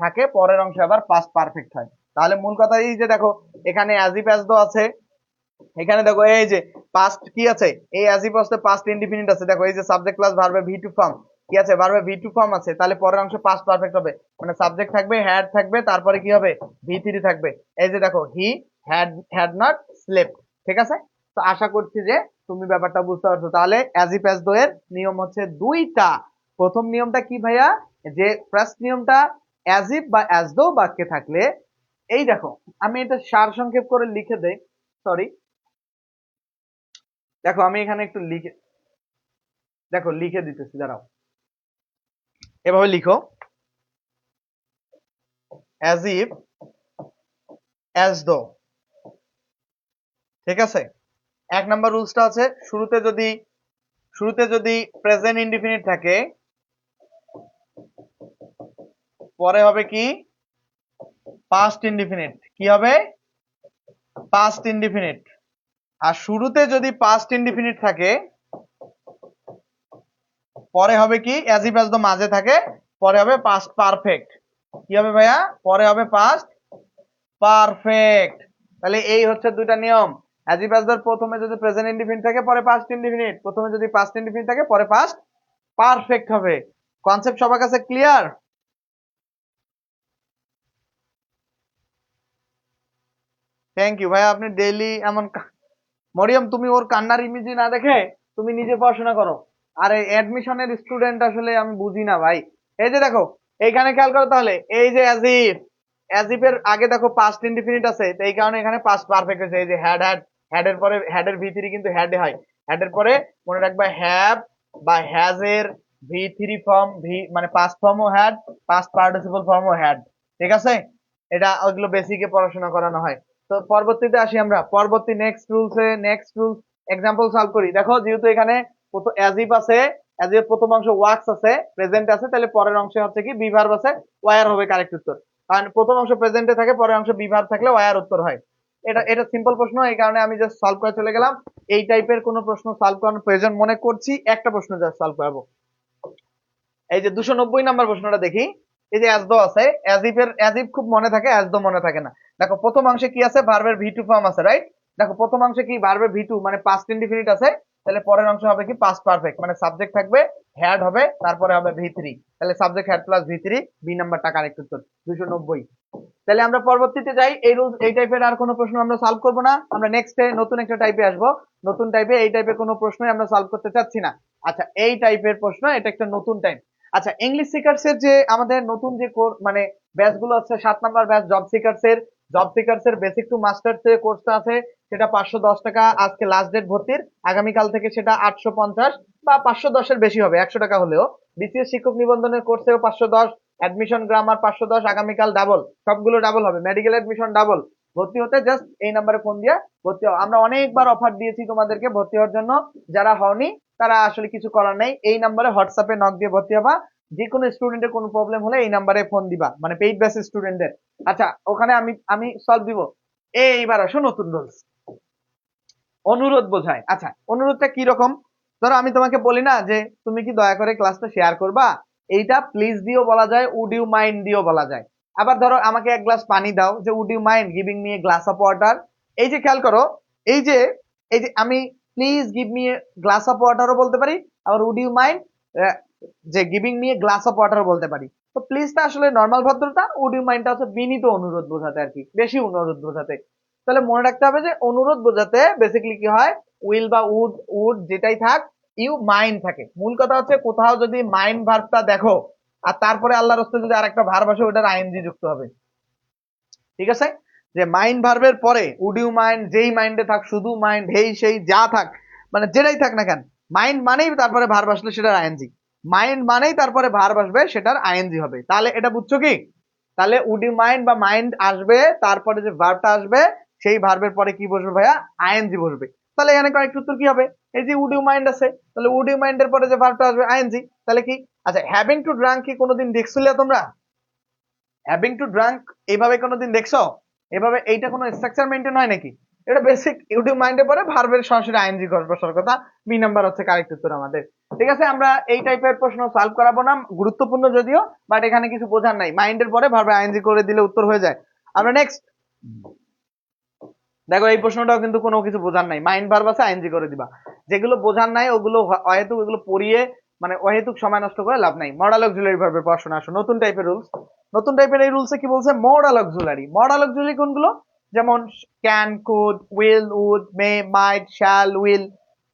থাকে, পরের অংশে আবার পাস্ট পারফেক্ট হয়। তাহলে মূল কথা এই যে দেখো এখানে অ্যাজ ইফ অ্যাজ দো আছে, এখানে দেখো এই যে পাস্ট কি আছে, এই অ্যাজ ইফ আছে, পাস্ট ইনডিফিনিট আছে, দেখো এই যে সাবজেক্ট প্লাস ভার্বে ভি টু ফর্ম কি আছে, ভার্বে ভি টু ফর্ম আছে, তাহলে পরের অংশ পাস্ট পারফেক্ট হবে, মানে সাবজেক্ট থাকবে, হ্যাড থাকবে, তারপরে কি হবে, ভি থ্রি থাকবে। এই যে দেখো হি হ্যাড নট স্লেপ্ট, ঠিক আছে। তো আশা করছি যে তুমি ব্যাপারটা বুঝতে পারছো। তাহলে অ্যাজ ইফ অ্যাজ দো এর নিয়ম হচ্ছে দুইটা। প্রথম নিয়মটা কি ভাইয়া, যে ফার্স্ট নিয়মটা অ্যাজ ইফ বা অ্যাজ দো বাক্যে থাকলে, এই দেখো আমি এটা সার সংক্ষেপ করে লিখে দেই, সরি, দেখো আমি এখানে একটু লিখে, দেখো লিখে দিতেছি, দাঁড়াও, এভাবে লিখো, অ্যাজ ইফ অ্যাজ দো, ঠিক আছে। এক নাম্বার রুলসটা আছে শুরুতে যদি শুরুতে যদি প্রেজেন্ট ইনডিফিনিট থাকে পরে হবে কি পাস্ট ইনডিফিনিট, কি হবে পাস্ট ইনডিফিনিট। আর শুরুতে যদি পাস্ট ইনডিফিনিট থাকে পরে হবে কি অ্যাজ ইফ অ্যাজ দ্য মাঝে থাকে পরে হবে পাস্ট পারফেক্ট। কি হবে ভাইয়া পরে হবে পাস্ট পারফেক্ট। তাহলে এই হচ্ছে দুইটা নিয়ম। অ্যাজ ইফ অ্যাজ দ্য প্রথমে যদি প্রেজেন্ট ইনডিফিনিট থাকে পরে পাস্ট ইনডিফিনিট, প্রথমে যদি পাস্ট ইনডিফিনিট থাকে পরে পাস্ট পারফেক্ট হবে। কনসেপ্ট সবার কাছে ক্লিয়ার? থ্যাংক ইউ ভাইয়া, আপনি ডেইলি এমন মরিয়ম তুমি ওর কান্নার ইমেজ না দেখে তুমি নিজে পড়াশোনা করো। আর এই অ্যাডমিশনের স্টুডেন্ট আসলে আমি বুঝি না ভাই। এই যে দেখো এইখানে খেয়াল করো, তাহলে এই যে অ্যাজ ইফ এর আগে দেখো পাস্ট ইনডিফিনিট আছে, তো এই কারণে এখানে পাস্ট পারফেক্ট হয়েছে। এই যে হ্যাড এর পরে হ্যাড এর ভি3 কিন্তু হ্যাড হয়, হ্যাড এর পরে মনে রাখবা হ্যাভ বা হ্যাজ এর ভি3 ফর্ম ভি মানে পাস্ট ফর্মও হ্যাড, পাস্ট পার্টিসিপল ফর্মও হ্যাড। ঠিক আছে, এটা ওইগুলো বেসিকে পড়াশোনা করানো হয়। তো পরবর্তীতে আসি আমরা, পরবর্তী নেক্সট রুলস এক্সাম্পল সলভ করি। দেখো যেহেতু এখানে অ্যাজ ইফ আছে, অ্যাজ ইফ প্রথম অংশ ওয়ার্কস আছে, প্রেজেন্ট আছে, তাহলে পরের অংশে হচ্ছে কি বি ভার্ব আছে, ওয়ার হবে কারেক্ট উত্তর। কারণ প্রথম অংশ প্রেজেন্টে থাকে, পরের অংশ বি ভার্ব থাকলে ওয়ার উত্তর হয়। এটা সিম্পল প্রশ্ন, এই কারণে আমি জাস্ট সলভ করে চলে গেলাম। এই টাইপের কোনো প্রশ্ন সলভ করানোর প্রয়োজন মনে করছি, একটা প্রশ্ন জাস্ট সলভ করবো। এই যে 290 নাম্বার প্রশ্নটা দেখি। এই যে অ্যাজ দো আছে, অ্যাজ ইফ খুব মনে থাকে, অ্যাজ দো মনে থাকে না। দেখো প্রথম অংশে কি আছে, ভার্বের ভি টু ফর্ম আছে, রাইট? দেখো প্রথম অংশে কি ভার্বের ভি টু মানে পাস্ট ইনডিফিনিট আছে, তাহলে পরের অংশ হবে কি পাস্ট পারফেক্ট, মানে সাবজেক্ট থাকবে হ্যাড হবে, তারপরে হবে ভি3, তাহলে সাবজেক্ট হ্যাড প্লাস ভি3, বি নাম্বারটা কারেক্ট উত্তর 290। তাহলে আমরা পরবর্তীতে যাই, এই টাইপের আর কোনো প্রশ্ন আমরা সলভ করব না, আমরা নেক্সটে নতুন একটা টাইপে আসবো। নতুন টাইপে এই টাইপের কোনো প্রশ্নই আমরা সলভ করতে চাচ্ছি না। আচ্ছা এই টাইপের প্রশ্ন, এটা একটা নতুন টাইপ। আচ্ছা ইংলিশ সিকার্স এর যে আমাদের নতুন যে মানে ব্যাচ গুলো আছে, 7 নাম্বার ব্যাচ জব সিকার্স এর বেসিক টু মাস্টার্স এর কোর্সটা আছে, সেটা 510 টাকা আজকে লাস্ট ডেট ভর্তির। আগামীকাল থেকে সেটা 850 বা 510 এর বেশি হবে, 100 টাকা হলেও। বিসিএস শিক্ষক নিবন্ধনের কোর্সেও 510, অ্যাডমিশন গ্রামার 510, আগামীকাল ডাবল, সবগুলো ডাবল হবে, মেডিকেল অ্যাডমিশন ডাবল। ভর্তি হতে জাস্ট এই নাম্বারে ফোন দিয়ে ভর্তি হও। আমরা অনেকবার অফার দিয়েছি তোমাদেরকে ভর্তি হওয়ার জন্য, যারা হওনি তারা আসলে কিছু করার নেই, এই নাম্বারে হোয়াটসঅ্যাপে নক দিয়ে ভর্তি হবা। যে কোনো স্টুডেন্টের কোনো প্রবলেম হলে এই নাম্বারে ফোন দিবা, মানে পেইড ব্যাচ স্টুডেন্টদের। আচ্ছা ওখানে আমি সলভ দিব। এইবার আসো নতুন রুলস, অনুরোধ বোঝায়। আচ্ছা অনুরোধটা কি রকম? ধরো আমি তোমাকে বলি না যে তুমি কি দয়া করে ক্লাসটা শেয়ার করবা, এইটা প্লিজ দিও বলা যায়, উড ইউ মাইন্ড দিও বলা যায়। আবার ধরো আমাকে এক গ্লাস পানি দাও, যে would you mind giving me a glass of water. এই যে খেয়াল করো, এই যে আমি please give me a glass of ওয়াটারও বলতে পারি, আবার উড ইউ মাইন্ড যে giving me a glass of ওয়াটারও বলতে পারি। তো প্লিজটা আসলে নর্মাল ভদ্রতা, উড ইউ মাইন্ডটা হচ্ছে বিনীত অনুরোধ বোঝাতে আর কি, বেশি অনুরোধ বোঝাতে। তাহলে মনে রাখতে হবে যে অনুরোধ বোঝাতে বেসিক্যালি কি হয়, উইল বা উড যেটাই থাক, ইউ মাইন্ড থাকে। মূল কথা হচ্ছে কোথাও যদি মাইন্ড ভার্বটা দেখো আর তারপরে আল্লাহর রাস্তায় যদি আরেকটা ভার্ব আসে, ওটার আইএনজি যুক্ত হবে। ঠিক আছে, যে মাইন্ড ভার্বের পরে উড ইউ মাইন্ড, যেই মাইন্ডে থাক, শুধু মাইন্ড, হেই সেই যা থাক, মানে যেটাই থাক না কেন, মাইন্ড মানেই তারপরে ভার্ব আসলে সেটার আইএনজি, মাইন্ড মানেই তারপরে ভার্ব আসবে সেটার আইএনজি হবে। তাহলে এটা বুঝছো কি? তাহলে উড ইউ মাইন্ড বা মাইন্ড আসবে, তারপরে যে ভার্বটা আসবে সেই ভার্বের পরে কি বসবে ভাইয়া, আইএনজি বসবে। তাহলে এখানে কারেক্ট উত্তর কি হবে? এই যে উড ইউ মাইন্ড আছে, তাহলে উড ইউ মাইন্ডের পরে যে ভার্বটা আসবে আইএনজি, তাহলে কি? আচ্ছা হ্যাভিং টু ড্রাঙ্ক কি কোনোদিন দেখছিলে তোমরা? হ্যাভিং টু ড্রাঙ্ক এইভাবে কোনোদিন দেখছো? এভাবে এইটা কোনো স্ট্রাকচার মেইনটেইন হয় নাকি? এটা বেসিক ইউটিউব মাইন্ডে পরে ভার্বের সরাসরি আইএনজি বসার কথা, বি নাম্বার হচ্ছে কারেক্ট উত্তর আমাদের। ঠিক আছে, আমরা এই টাইপের প্রশ্ন সলভ করাবো না, গুরুত্বপূর্ণ যদিও, বাট এখানে কিছু বোঝার নাই, মাইন্ডের পরে ভার্বে আইএনজি করে দিলে উত্তর হয়ে যায়। আমরা নেক্সট দেখো, এই প্রশ্নটাও কিন্তু কোনো কিছু বোঝার নাই, মাইন্ড ভার্ব আছে আইএনজি করে দিবা। যেগুলো বোঝার নাই ওগুলো অহেতুক, ওগুলো পড়িয়ে মানে অহেতুক সময় নষ্ট করে লাভ নাই। মডাল অক্সিলারি ভার্বের পড়াশোনা আসো, নতুন টাইপের রুলস। নতুন টাইপের এই রুলসে কি বলছে, মডাল অক্সিলারি। মডাল অক্সিলারি কোনগুলো? যেমন can, could, will, would, may, might, shall, will,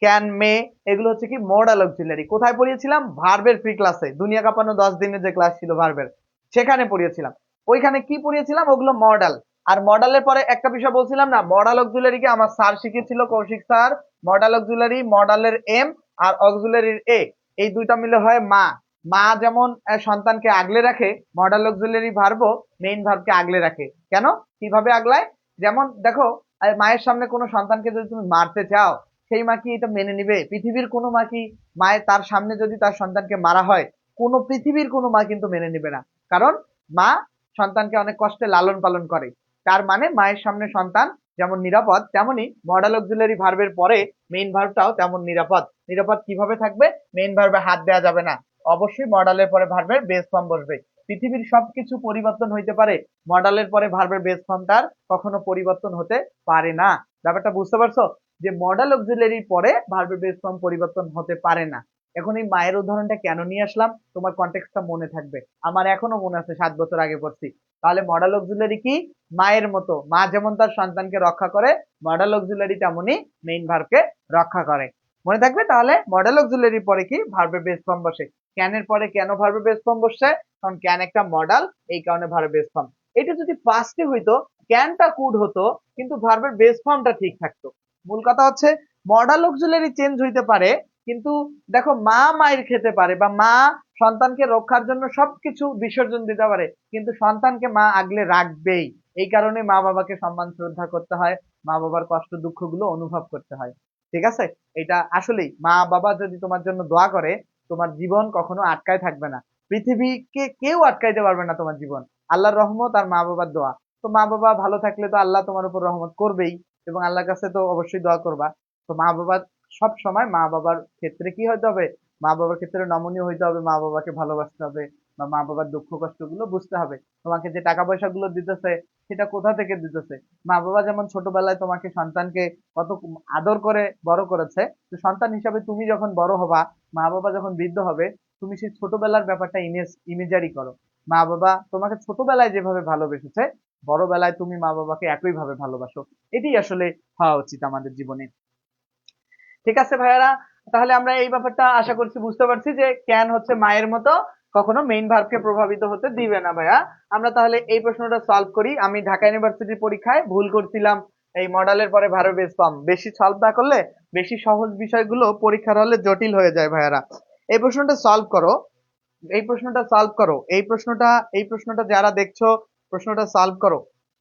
can, may, এগুলো হচ্ছে কি মডাল অক্সিলারি। কোথায় পড়িয়েছিলাম? ভার্বের ফ্রি ক্লাসে, দুনিয়া কাঁপানো 10 দিনের যে ক্লাস ছিল ভার্বের, সেখানে পড়িয়েছিলাম। ওইখানে কি পড়িয়েছিলাম? ওগুলো মডাল। আর মডালের পরে একটা বিষয় বলছিলাম না, মডাল অক্সিলারি কে আমার স্যার শিখিয়েছিল, কৌশিক স্যার। মডাল অক্সিলারি, মডালের এম আর অক্সিলারির এ, এই দুইটা মিলে হয় মা। মা যেমন সন্তানকে আগলে রাখে, মডাল অক্সিলারি ভার্বও মেইন ভার্বকে আগলে রাখে। কেন, কিভাবে আগলায়? যেমন দেখো, মায়ের সামনে কোনো সন্তানকে যদি তুমি মারতে চাও, সেই মা কি এটা মেনে নিবে? পৃথিবীর কোনো মা কি, মায়ের তার সামনে যদি তার সন্তানকে মারা হয়, কোনো পৃথিবীর কোনো মা কিন্তু মেনে নিবে না। কারণ মা সন্তানকে অনেক কষ্টে লালন পালন করে। তার মানে মায়ের সামনে সন্তান যেমন নিরাপদ, তেমনি মডাল অক্সিলারি ভার্বের পরে মেইন ভার্বটাও তেমন নিরাপদ। নিরাপদ কিভাবে থাকবে? মেইন ভার্বে হাত দেওয়া যাবে না, অবশ্যই মডালের পরে ভার্বের বেস ফর্ম বসবে। পৃথিবীর সবকিছু পরিবর্তন হইতে পারে, মডালের পরে ভার্বের বেস ফর্মটার কখনো পরিবর্তন হতে পারে না। ব্যাপারটা বুঝতে পারছো? যে মডাল অক্সিলারির পরে ভার্বের বেস ফর্ম পরিবর্তন হতে পারে না। এখন এই মায়ের উদাহরণটা কেন নিয়ে আসলাম, তোমার কনটেক্সটটা মনে থাকবে। আমার এখনো মনে আছে, 7 বছর আগে পড়ছি। তাহলে মডাল অক্সিলারি কি? মায়ের মতো, মা যেমন তার সন্তানকে রক্ষা করে, মডাল অক্সিলারি তেমনি মেইন ভার্বকে রক্ষা করে। মনে থাকবে? তাহলে মডেল অক্সিলারির পরে কি? ভার্বের বেস ফর্ম বসে। ক্যানের পরে কেন ভার্বের বেস ফর্ম বসছে? কারণ ক্যান একটা মডেল, এই কারণে ভার্বের বেস ফর্ম। এটা যদি পাস্টে হইতো, ক্যানটা কুড হতো, কিন্তু ভার্বের বেস ফর্মটা ঠিক থাকতো। মূল কথা হচ্ছে মডেল অক্সিলারি চেঞ্জ হইতে পারে, কিন্তু দেখো মা মায়ের খেতে পারে বা মা সন্তানকে রক্ষার জন্য সবকিছু বিসর্জন দিতে পারে, কিন্তু সন্তানকে মা আগলে রাখবেই। এই কারণে মা বাবাকে সম্মান শ্রদ্ধা করতে হয়, মা বাবার কষ্ট দুঃখগুলো অনুভব করতে হয়। ঠিক আছে? এটা আসলেই মা বাবা যদি তোমার জন্য দোয়া করে, তোমার জীবন কখনো আটকায় থাকবে না। পৃথিবীকে কেউ আটকাইতে পারবে না তোমার জীবন। আল্লাহর রহমত আর মা বাবার দোয়া। তো মা বাবা ভালো থাকলে তো আল্লাহ তোমার উপর রহমত করবেই, এবং আল্লাহর কাছে তো অবশ্যই দোয়া করবা। তো মা বাবা সব সময় মা বাবার ক্ষেত্রে কি হতে হবে? মা বাবার ক্ষেত্রে নমনীয় হইতে হবে, মা বাবাকে ভালোবাসতে হবে, বা মা বাবার দুঃখ কষ্ট গুলো বুঝতে হবে। তোমাকে যে টাকা পয়সা গুলো দিতেছে, সেটা কোথা থেকে দিতেছে? মা বাবা যেমন ছোটবেলায় তোমাকে সন্তানকে কত আদর করে বড় করেছে, তো সন্তান হিসাবে তুমি যখন বড় হবা, মা বাবা যখন বৃদ্ধ হবে, তুমি সেই ছোটবেলার ব্যাপারটা ইমেজারি করো। মা বাবা তোমাকে ছোটবেলায় যেভাবে ভালোবেসেছে, বড়বেলায় তুমি মা বাবাকে একই ভাবে ভালোবাসো। এটি আসলে হওয়া উচিত আমাদের জীবনে। ঠিক আছে ভাইয়ারা, তাহলে আমরা এই ব্যাপারটা আশা করছি বুঝতে পারছি যে ক্যান হচ্ছে মায়ের মতো, কখনো মেইন ভার্বকে প্রভাবিত হতে দিবে না। ভাইয়া, আমরা তাহলে এই প্রশ্নটা সলভ করি। আমি ঢাকা ইউনিভার্সিটির পরীক্ষায় ভুল করছিলাম, এই মডেলের পরে ভার্ব বেস ফর্ম বেশি সলভ না করলে, বেশি সহজ বিষয়গুলো পরীক্ষার হলে জটিল হয়ে যায়। ভাইয়ারা, এই প্রশ্নটা সলভ করো, এই প্রশ্নটা সলভ করো, এই প্রশ্নটা যারা দেখছো, প্রশ্নটা সলভ করো।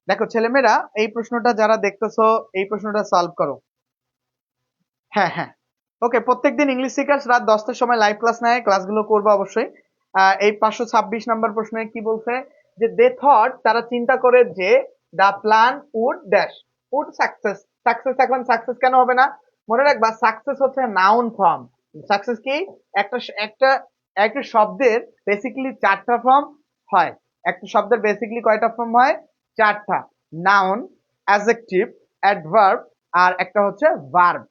দেখো ছেলেমেয়েরা, এই প্রশ্নটা যারা দেখতেছো, এই প্রশ্নটা সলভ করো। হ্যাঁ, হ্যাঁ, ওকে। প্রত্যেকদিন ইংলিশ সিকার্স রাত 10টার সময় লাইভ ক্লাস নেয়, ক্লাসগুলো করবো অবশ্যই। এই 526 নম্বর প্রশ্নে কি বলছে? যে দে থট, তারা চিন্তা করে যে the plan would dash, would success. Success, এখন সাকসেস কেন হবে না? মনে রাখবা, সাকসেস হচ্ছে নাউন ফর্ম। সাকসেস কি? একটা একটা একটা শব্দের বেসিক্যালি 4টা ফর্ম হয়। একটা শব্দের বেসিক্যালি কয়টা ফর্ম হয়? 4টা। নাউন, অ্যাডজেক্টিভ, অ্যাডভার্ব, আর একটা হচ্ছে ভার্ব।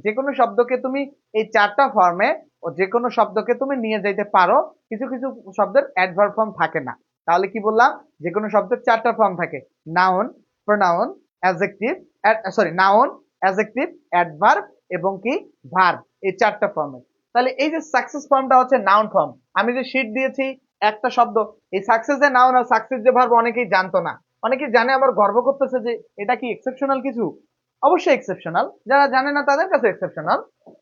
যে কোনো শব্দকে তুমি এই 4টা ফর্মে, ও যে কোনো শব্দকে তুমি নিয়ে যেতে পারো। কিছু কিছু শব্দের অ্যাডভার্ব ফর্ম থাকে না। তাহলে কি বললাম? যে কোনো শব্দের 4টা ফর্ম থাকে: noun, pronoun, adjective, noun, adjective, adverb এবং কি ভার্ব, এই 4টা ফর্মে। তাহলে এই যে সাকসেস ফর্মটা হচ্ছে নাউন ফর্ম। আমি যে শীট দিয়েছি একটা শব্দ, এই সাকসেস যে নাউন আর সাকসেস যে ভার্ব অনেকেই জানতো না। অনেকেই জানে, আবার গর্ব করতেছে যে এটা কি এক্সেপশনাল কিছু। অবশ্যই এক্সেপশনাল, যারা জানে না তাদের কাছে এক্সেপশনাল।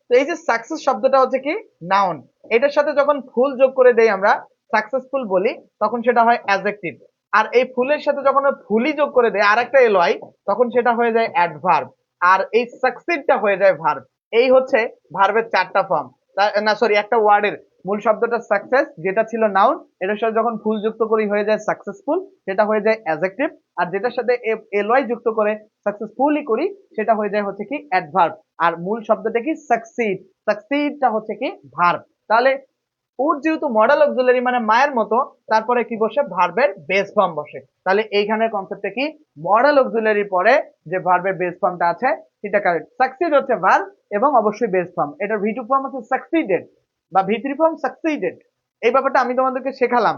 তো এই যে সাকসেস শব্দটা হচ্ছে কি নাউন, এটার সাথে যখন ফুল যোগ করে দেই আমরা, সাকসেসফুল বলি, তখন সেটা হয় অ্যাডজেক্টিভ। আর এই ফুলের সাথে যখন ফুলই যোগ করে দেয় আর একটা এলওয়াই, তখন সেটা হয়ে যায় অ্যাডভার্ব। আর এই সাকসিডটা হয়ে যায় ভার্ব। এই হচ্ছে ভার্বের 4টা ফর্ম। না সরি, একটা ওয়ার্ডের মূল শব্দটা সাকসেস, যেটা ছিল নাউন, এটার সাথে যখন ফুল যুক্ত করি হয়ে যায় সাকসেসফুল, সেটা হয়ে যায় অ্যাডজেক্টিভ। আর যেটার সাথে এলওয়াই যুক্ত করে সাকসেসফুলি করি, সেটা হয়ে যায় হচ্ছে কি অ্যাডভার্ব। আর মূল শব্দটা কি? সাকসিড। সাকসিডটা হচ্ছে কি ভার্ব। তাহলে উড যেহেতু মডেল অক্সিলারি মানে মায়ের মতো, তারপরে কি বসে? ভার্বের বেস ফর্ম বসে। তাহলে এইখানের কনসেপ্টটা কি? মডেল অক্সিলারি পরে যে ভার্বের বেস ফর্মটা আছে সেটা কারেক্ট। সাকসিড হচ্ছে ভার্ব এবং অবশ্যই বেস ফর্ম। এটার ভি2 ফর্ম হচ্ছে সাকসিডেড বা ভি3 ফর্ম সাকসিডেড। এই ব্যাপারটা আমি তোমাদেরকে শেখালাম।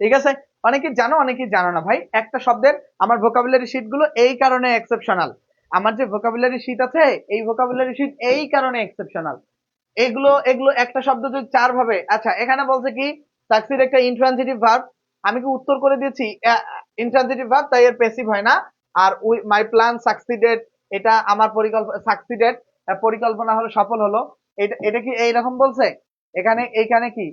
ঠিক আছে? অনেকে জানো, অনেকে জানো না। ভাই, একটা শব্দের আমার ভোকাবুলারি শিট গুলো এই কারণে এক্সেপশনাল। আমার যে ভোকাবুলারি শিট আছে, এই ভোকাবুলারি শিট এই কারণে এক্সেপশনাল। এগুলো এগুলো একটা শব্দ যদি 4 ভাবে, আচ্ছা এখানে বলছে কি সাকসিড একটা ইন্ট্রানজিটিভ ভার্ব, আমি কি উত্তর করে দিয়েছি ইন্ট্রানজিটিভ ভার্ব, তাই এর প্যাসিভ হয় না। আর মাই প্ল্যান সাকসিডেড, এটা আমার পরিকল্পনা, সাকসিডেড পরিকল্পনা হলো সফল হলো। এটা এটা কি এইরকম বলছে? এখানে এইখানে কি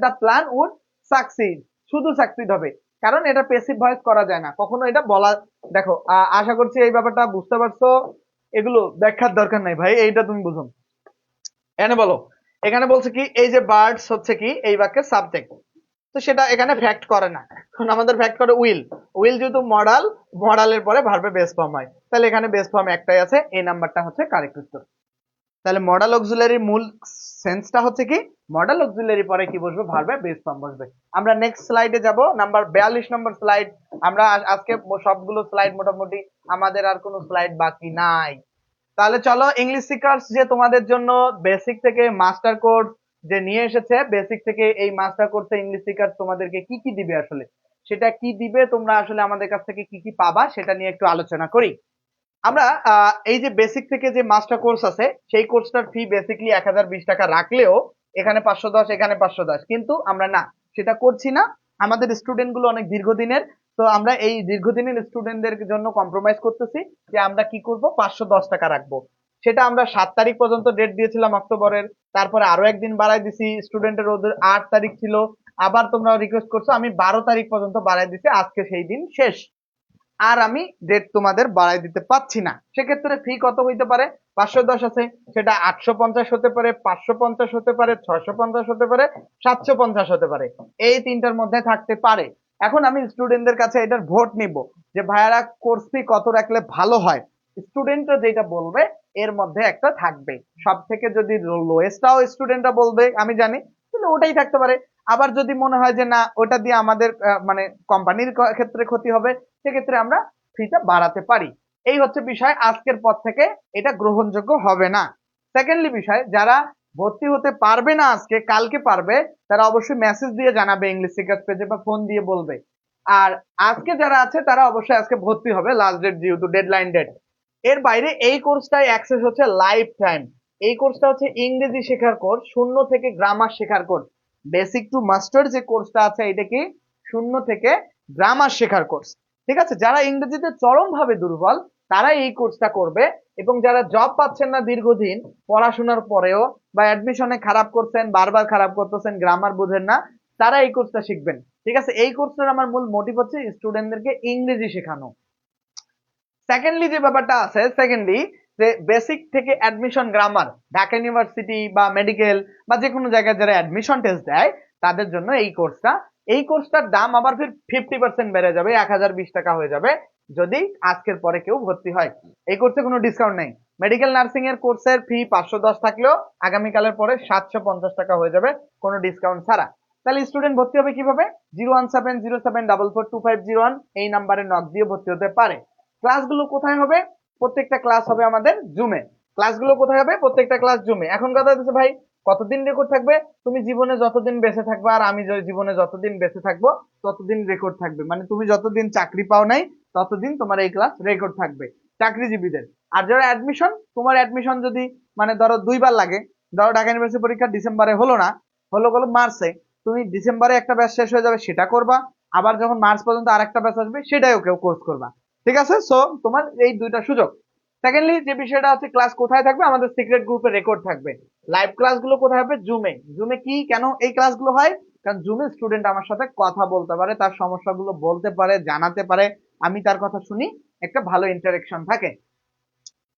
দ্য প্ল্যান উড সাকসিড, শুধু সাকসিড হবে, কারণ এটা প্যাসিভ ভয়েস করা যায় না কখনো, এটা বলা। দেখো, আশা করছি এই ব্যাপারটা বুঝতে পারছো। এগুলো ব্যাখ্যার দরকার নাই ভাই, এইটা তুমি বুঝো। এখানে বলো, এখানে বলছে কি এই যে বার্ডস হচ্ছে কি এই বাক্যের সাবজেক্ট, তো সেটা এখানে ফ্যাক্ট করে না, কারণ আমাদের ফ্যাক্ট করে উইল। উইল যেহেতু মডাল, মডালের পরে ভার্বের বেস ফর্ম হয়, তাহলে এখানে বেস ফর্ম একটাই আছে, এই নাম্বারটা হচ্ছে কারেক্ট উত্তর। তাহলে মডাল অক্সিলারির মূল সেন্সটা হচ্ছে কি, মডাল অক্সিলারি পরে কি বসবে, ভার্বের বেস ফর্ম বসবে। আমরা নেক্সট স্লাইডে যাব, নাম্বার 42 নম্বর স্লাইড। আমরা আজকে সবগুলো স্লাইড মোটামুটি, আমাদের আর কোনো স্লাইড বাকি নাই। তাহলে চলো, ইংলিশ সিকার্স যে তোমাদের জন্য বেসিক থেকে মাস্টার কোর্স যে নিয়ে এসেছে, বেসিক থেকে এই মাস্টার কোর্সে ইংলিশ সিকার্স তোমাদেরকে কি কি দিবে, আসলে সেটা কি দিবে, তোমরা আসলে আমাদের কাছ থেকে কি কি পাবা, সেটা নিয়ে একটু আলোচনা করি। আমরা এই যে বেসিক থেকে যে মাস্টার কোর্স আছে, সেই কোর্সটার ফি বেসিকলি 1020 টাকা রাখলেও এখানে 510, এখানে 510, কিন্তু আমরা না, সেটা করছি না। আমাদের স্টুডেন্ট গুলো অনেক দীর্ঘদিনের, তো আমরা এই দীর্ঘদিনের স্টুডেন্টদের জন্য কম্প্রোমাইজ করতেছি যে আমরা কি করব, 510 টাকা রাখবো। সেটা আমরা 7 তারিখ পর্যন্ত ডেট দিয়েছিলাম অক্টোবরের, তারপরে আরো একদিন বাড়াই দিছি, স্টুডেন্টের ওদের 8 তারিখ ছিল, আবার তোমরা রিকোয়েস্ট করছো, আমি 12 তারিখ পর্যন্ত বাড়াই দিছি, আজকে সেই দিন শেষ। আর আমি ডেট তোমাদের বাড়াই দিতে পারছি না। সেক্ষেত্রে ফি কত হইতে পারে, 510 আছে, সেটা 850 হতে পারে, 550 হতে পারে, 650 হতে পারে, 750 হতে পারে, এই তিনটার মধ্যে থাকতে পারে। এখন আমি স্টুডেন্টদের কাছে এটার ভোট নিব যে ভাইয়ারা কোর্স ফি কত রাখলে ভালো হয়। স্টুডেন্টরা যেটা বলবে এর মধ্যে একটা থাকবে, সব থেকে যদি লোয়েস্টটাও স্টুডেন্টরা বলবে আমি জানি, তাহলে ওটাই থাকতে পারে। আবার যদি মনে হয় যে না, ওটা দিয়ে আমাদের মানে কোম্পানির ক্ষেত্রে ক্ষতি হবে, সেক্ষেত্রে আমরা ফিটা বাড়াতে পারি। এই হচ্ছে বিষয়, আজকের পর থেকে এটা গ্রহণযোগ্য হবে না। সেকেন্ডলি বিষয়, যারা ভর্তি হতে পারবে না আজকে, কালকে পারবে, তারা অবশ্যই মেসেজ দিয়ে জানাবে ইংলিশ সিকার্স পেজে, বা ফোন দিয়ে বলবে। আর আজকে যারা আছে তারা অবশ্যই আজকে ভর্তি হবে, লাস্ট ডেট যেহেতু ডেডলাইন ডেট। এর বাইরে এই কোর্সটাই অ্যাক্সেস হচ্ছে লাইফ টাইম। এই কোর্সটা হচ্ছে ইংরেজি শেখার কোর্স, শূন্য থেকে গ্রামার শেখার কোর্স। বেসিক টু মাস্টার যে কোর্সটা আছে, এটা কি শূন্য থেকে গ্রামার শেখার কোর্স। ঠিক আছে, যারা ইংরেজিতে চরম ভাবে দুর্বল তারা এই কোর্সটা করবে, এবং যারা জব পাচ্ছেন না দীর্ঘদিন পড়াশোনার পরেও, বা অ্যাডমিশনে খারাপ করছেন, বারবার খারাপ করতেছেন, গ্রামার বুঝেন না, তারা এই কোর্সটা শিখবেন। ঠিক আছে, এই কোর্সটার আমার মূল মোটিভ হচ্ছে স্টুডেন্টদেরকে ইংরেজি শেখানো। সেকেন্ডলি যে ব্যাপারটা আছে, সেকেন্ডলি যে বেসিক থেকে অ্যাডমিশন গ্রামার, ঢাকা ইউনিভার্সিটি বা মেডিকেল বা যে কোনো জায়গায় যারা অ্যাডমিশন টেস্ট দেয়, তাদের জন্য এই কোর্সটা, এই কোর্সটার দাম আবার ফির 50% বেড়ে যাবে, 1020 টাকা হয়ে যাবে যদি আজকের পরে কেউ ভর্তি হয়। এই কোর্সে কোনো ডিসকাউন্ট নেই। মেডিকেল নার্সিং এর কোর্সের ফি 510 থাকলেও আগামীকালের পরে 750 টাকা হয়ে যাবে, কোনো ডিসকাউন্ট ছাড়া। তাহলে স্টুডেন্ট ভর্তি হবে কিভাবে, 01707442501 এই নাম্বারে নক দিয়ে ভর্তি হতে পারে। ক্লাসগুলো কোথায় হবে, প্রত্যেকটা ক্লাস হবে আমাদের জুমে। ক্লাসগুলো কোথায় হবে, প্রত্যেকটা ক্লাস জুমে। এখন কথা হচ্ছে ভাই, কতদিন রেকর্ড থাকবে, তুমি জীবনে যতদিন বেঁচে থাকবে, আর আমি জীবনে যতদিন বেঁচে থাকবো ততদিন রেকর্ড থাকবে, মানে তুমি যতদিন চাকরি পাও নাই ততদিন তোমার এই ক্লাস রেকর্ড থাকবে চাকরিজীবীদের। আর যারা অ্যাডমিশন, তোমার অ্যাডমিশন যদি মানে ধরো 2বার লাগে, ধরো ঢাকা ইউনিভার্সিটি পরীক্ষা ডিসেম্বরে হলো না, হলো মার্চে, তুমি ডিসেম্বরে একটা ব্যাচ শেষ হয়ে যাবে সেটা করবা, আবার যখন মার্চ পর্যন্ত আরেকটা ব্যাচ আসবে সেটাও কেউ কোর্স করবা। ঠিক আছে, সো তোমার এই দুইটা সুযোগ। সেকেন্ডলি যে বিষয়টা আছে, ক্লাস কোথায় থাকবে, আমাদের সিক্রেট গ্রুপে রেকর্ড থাকবে। লাইভ ক্লাসগুলো কোথায় হবে, জুমে। জুমে কি কেন এই ক্লাসগুলো হয়, কারণ জুমে স্টুডেন্ট আমার সাথে কথা বলতে পারে, তার সমস্যাগুলো বলতে পারে, জানাতে পারে, আমি তার কথা শুনি, একটা ভালো ইন্টারেকশন থাকে।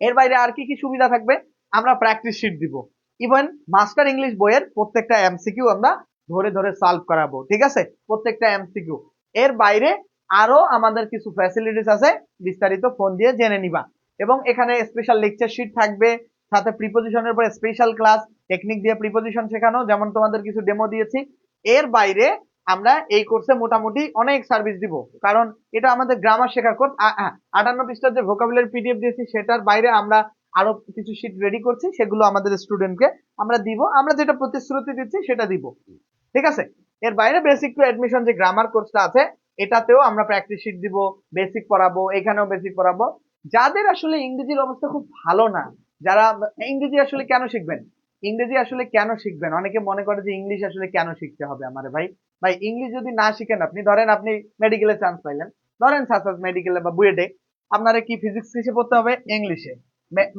এর বাইরে আর কি কি সুবিধা থাকবে, আমরা প্র্যাকটিস শিট দিব, ইভেন মাস্টার ইংলিশ বইয়ের প্রত্যেকটা এমসিকিউ আমরা ধরে ধরে সলভ করাবো। ঠিক আছে, প্রত্যেকটা এমসিকিউ। এর বাইরে আরো আমাদের কিছু ফ্যাসিলিটিস আছে, বিস্তারিত ফোন দিয়ে জেনে নিবা। এবং এখানে স্পেশাল লেকচার শিট থাকবে, সাথে প্রিপোজিশনের উপর স্পেশাল ক্লাস, টেকনিক দিয়ে প্রিপোজিশন শেখানো, যেমন তোমাদের কিছু ডেমো দিয়েছি। এর বাইরে আমরা এই কোর্সে মোটামুটি অনেক সার্ভিস দিব, কারণ এটা আমাদের গ্রামার শেখার কোর্স। 58 পৃষ্ঠার যে ভোকাবুলারি পিডিএফ দিয়েছি, সেটার বাইরে আমরা আরো কিছু শিট রেডি করছি, সেগুলো আমাদের স্টুডেন্টকে আমরা দিব, আমরা যেটা প্রতিশ্রুতি দিচ্ছি সেটা দিব। ঠিক আছে, এর বাইরে বেসিক টু অ্যাডমিশন যে গ্রামার কোর্সটা আছে, এটাতেও আমরা প্র্যাকটিস শিট দিব, বেসিক পড়াবো, এখানেও বেসিক পড়াবো। যাদের আসলে ইংরেজির অবস্থা খুব ভালো না, যারা ইংরেজি আসলে কেন শিখবেন, ইংরেজি আসলে কেন শিখবেন, অনেকে মনে করে যে ইংলিশ আসলে কেন শিখতে হবে আমার, ভাই ভাই ইংলিশ যদি না শিখেন, আপনি ধরেন আপনি মেডিকেলে চান্স পাইলেন, ধরেন সাপোজ মেডিকেলে বা বুয়েটে, আপনারা কি ফিজিক্স কিসে পড়তে হবে, ইংলিশে।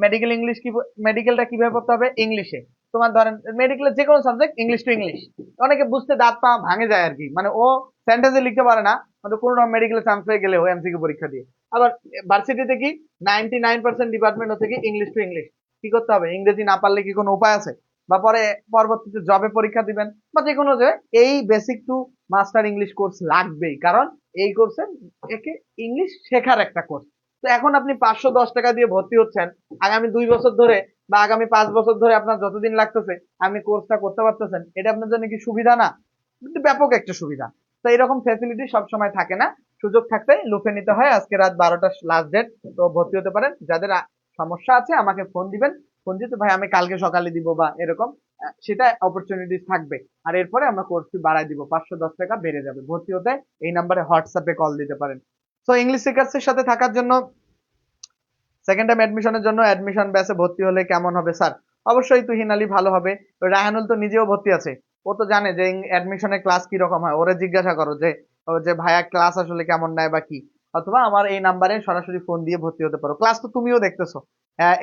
মেডিকেল ইংলিশ কি, মেডিকেলটা কিভাবে পড়তে হবে, ইংলিশে। তোমার ধরেন মেডিকেলের যে কোনো সাবজেক্ট ইংলিশ টু ইংলিশ, অনেকে বুঝতে দাঁত পা ভাঙে যায় আর কি, মানে ও সেন্টেন্সে লিখতে পারে না, মানে কোনো মেডিকেলে চান্স পেয়ে গেলে ও এমসিকিউ পরীক্ষা দিয়ে। আবার ভার্সিটিতে কি 99% ডিপার্টমেন্ট হচ্ছে কি ইংলিশ টু ইংলিশ। কি করতে হবে? ইংরেজি না পারলে কি কোনো উপায় আছে? বা পরে পরবর্তীতে জবে পরীক্ষা দিবেন বা যে কোনো যে এই basic to master English course লাগবেই, কারণ এই কোর্সে একে ইংলিশ শেখার একটা কোর্স। তো এখন আপনি 510 টাকা দিয়ে ভর্তি হচ্ছেন, আগামী 2 বছর ধরে বা আগামী 5 বছর ধরে আপনার যতদিন লাগতেছে আপনি কোর্সটা করতে পারতেছেন, এটা আপনার জন্য কি সুবিধা না? কিন্তু ব্যাপক একটা সুবিধা। তো এরকম ফ্যাসিলিটি সবসময় থাকে না, সুযোগ থাকতে লুফে নিতে হয়। আজকে রাত 12টা লাস্ট ডেট, তো ভর্তি হতে পারেন। যাদের সমস্যা আছে আমাকে ফোন দিবেন, ফোন দিতে ভাই আমি কালকে সকালে দিব বা এরকম, সেটা অপরচুনিটি থাকবে। আর এরপরে আমরা কোর্স ফি বাড়াই দিব, 510 টাকা বেড়ে যাবে। ভর্তি হতে এই নাম্বারে হোয়াটসঅ্যাপে কল দিতে পারেন। তো ইংলিশ সিকার্স এর সাথে থাকার জন্য সেকেন্ড টাইম অ্যাডমিশনের জন্য অ্যাডমিশন ব্যাচে ভর্তি হলে কেমন হবে স্যার? অবশ্যই তুহিন আলী ভালো হবে। রায়হানুল তো নিজেও ভর্তি আছে, ও তো জানে যে অ্যাডমিশনের ক্লাস কি রকম হয়। ওরে জিজ্ঞাসা করো যে ও যে ভাইয়া ক্লাস আসলে কেমন নেয় বা কি, অথবা আমার এই নাম্বারে সরাসরি ফোন দিয়ে ভর্তি হতে পারো। ক্লাস তো তুমিও দেখতেছো।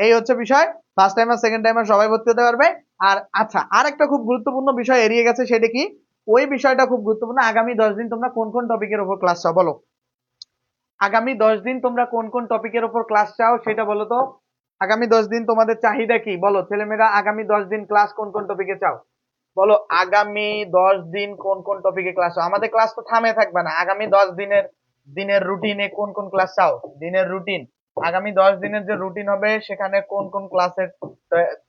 এই হচ্ছে বিষয়। ফার্স্ট টাইমার সেকেন্ড টাইমার সবাই ভর্তি হতে পারবে। আর আচ্ছা, আর একটা খুব গুরুত্বপূর্ণ বিষয় এড়িয়ে গেছে, সেটা কি? ওই বিষয়টা খুব গুরুত্বপূর্ণ। আগামী 10 দিন তোমরা কোন কোন টপিকের উপর ক্লাস চাও বলো? আগামী 10 দিন তোমরা কোন কোন টপিকের উপর ক্লাস চাও সেটা বলো তো। আগামী 10 দিন তোমাদের চাহিদা কি বলো? ছেলেমেয়েরা আগামী 10 দিন ক্লাস কোন কোন টপিকে চাও বলো? আগামী 10 দিন কোন কোন টপিকে ক্লাস চাও? আমাদের ক্লাস তো থামে থাকবে না। আগামী 10 দিনের দিনের রুটিনে কোন কোন ক্লাস চাও? দিনের রুটিন, আগামী 10 দিনের যে রুটিন হবে সেখানে কোন কোন ক্লাসের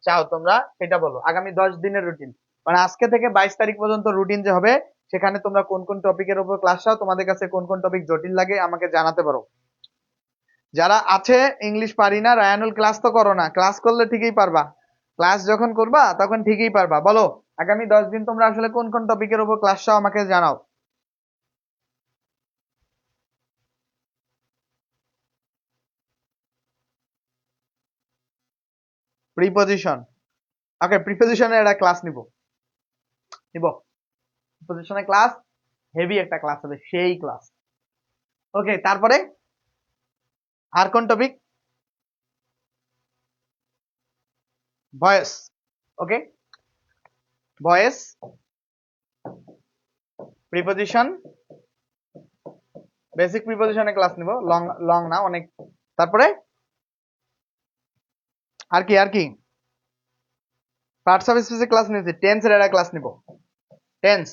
চাও তোমরা সেটা বলো। আগামী 10 দিনের রুটিন মানে আজকে থেকে 22 তারিখ পর্যন্ত রুটিন যে হবে, সেখানে তোমরা কোন কোন টপিকের উপর ক্লাস চাও, তোমাদের কাছে কোন কোন টপিক জটিল লাগে আমাকে জানাতে পারো। যারা আছে ইংলিশ পারি না, রায়ানুল ক্লাস তো করো না, ক্লাস করলে ঠিকই পারবা। ক্লাস যখন করবা তখন ঠিকই পারবা। বলো আগামী 10 দিন তোমরা আসলে কোন কোন টপিকের উপর ক্লাস চাও আমাকে জানাও। প্রিপজিশন, ওকে, প্রিপজিশনের একটা ক্লাস নিব নিব প্রিপজিশনের ক্লাস, হেভি একটা ক্লাস হবে, সেই ক্লাস। ওকে, তারপরে আর কোন টপিক? ভয়েস, ওকে, ভয়েস, প্রিপজিশন, বেসিক প্রিপজিশনের ক্লাস নিব, লং লং না অনেক। তারপরে আর কি আর কি? পার্টস অফ স্পিচের ক্লাস নিয়েছি, টেন্সের একটা ক্লাস নিব, টেন্স।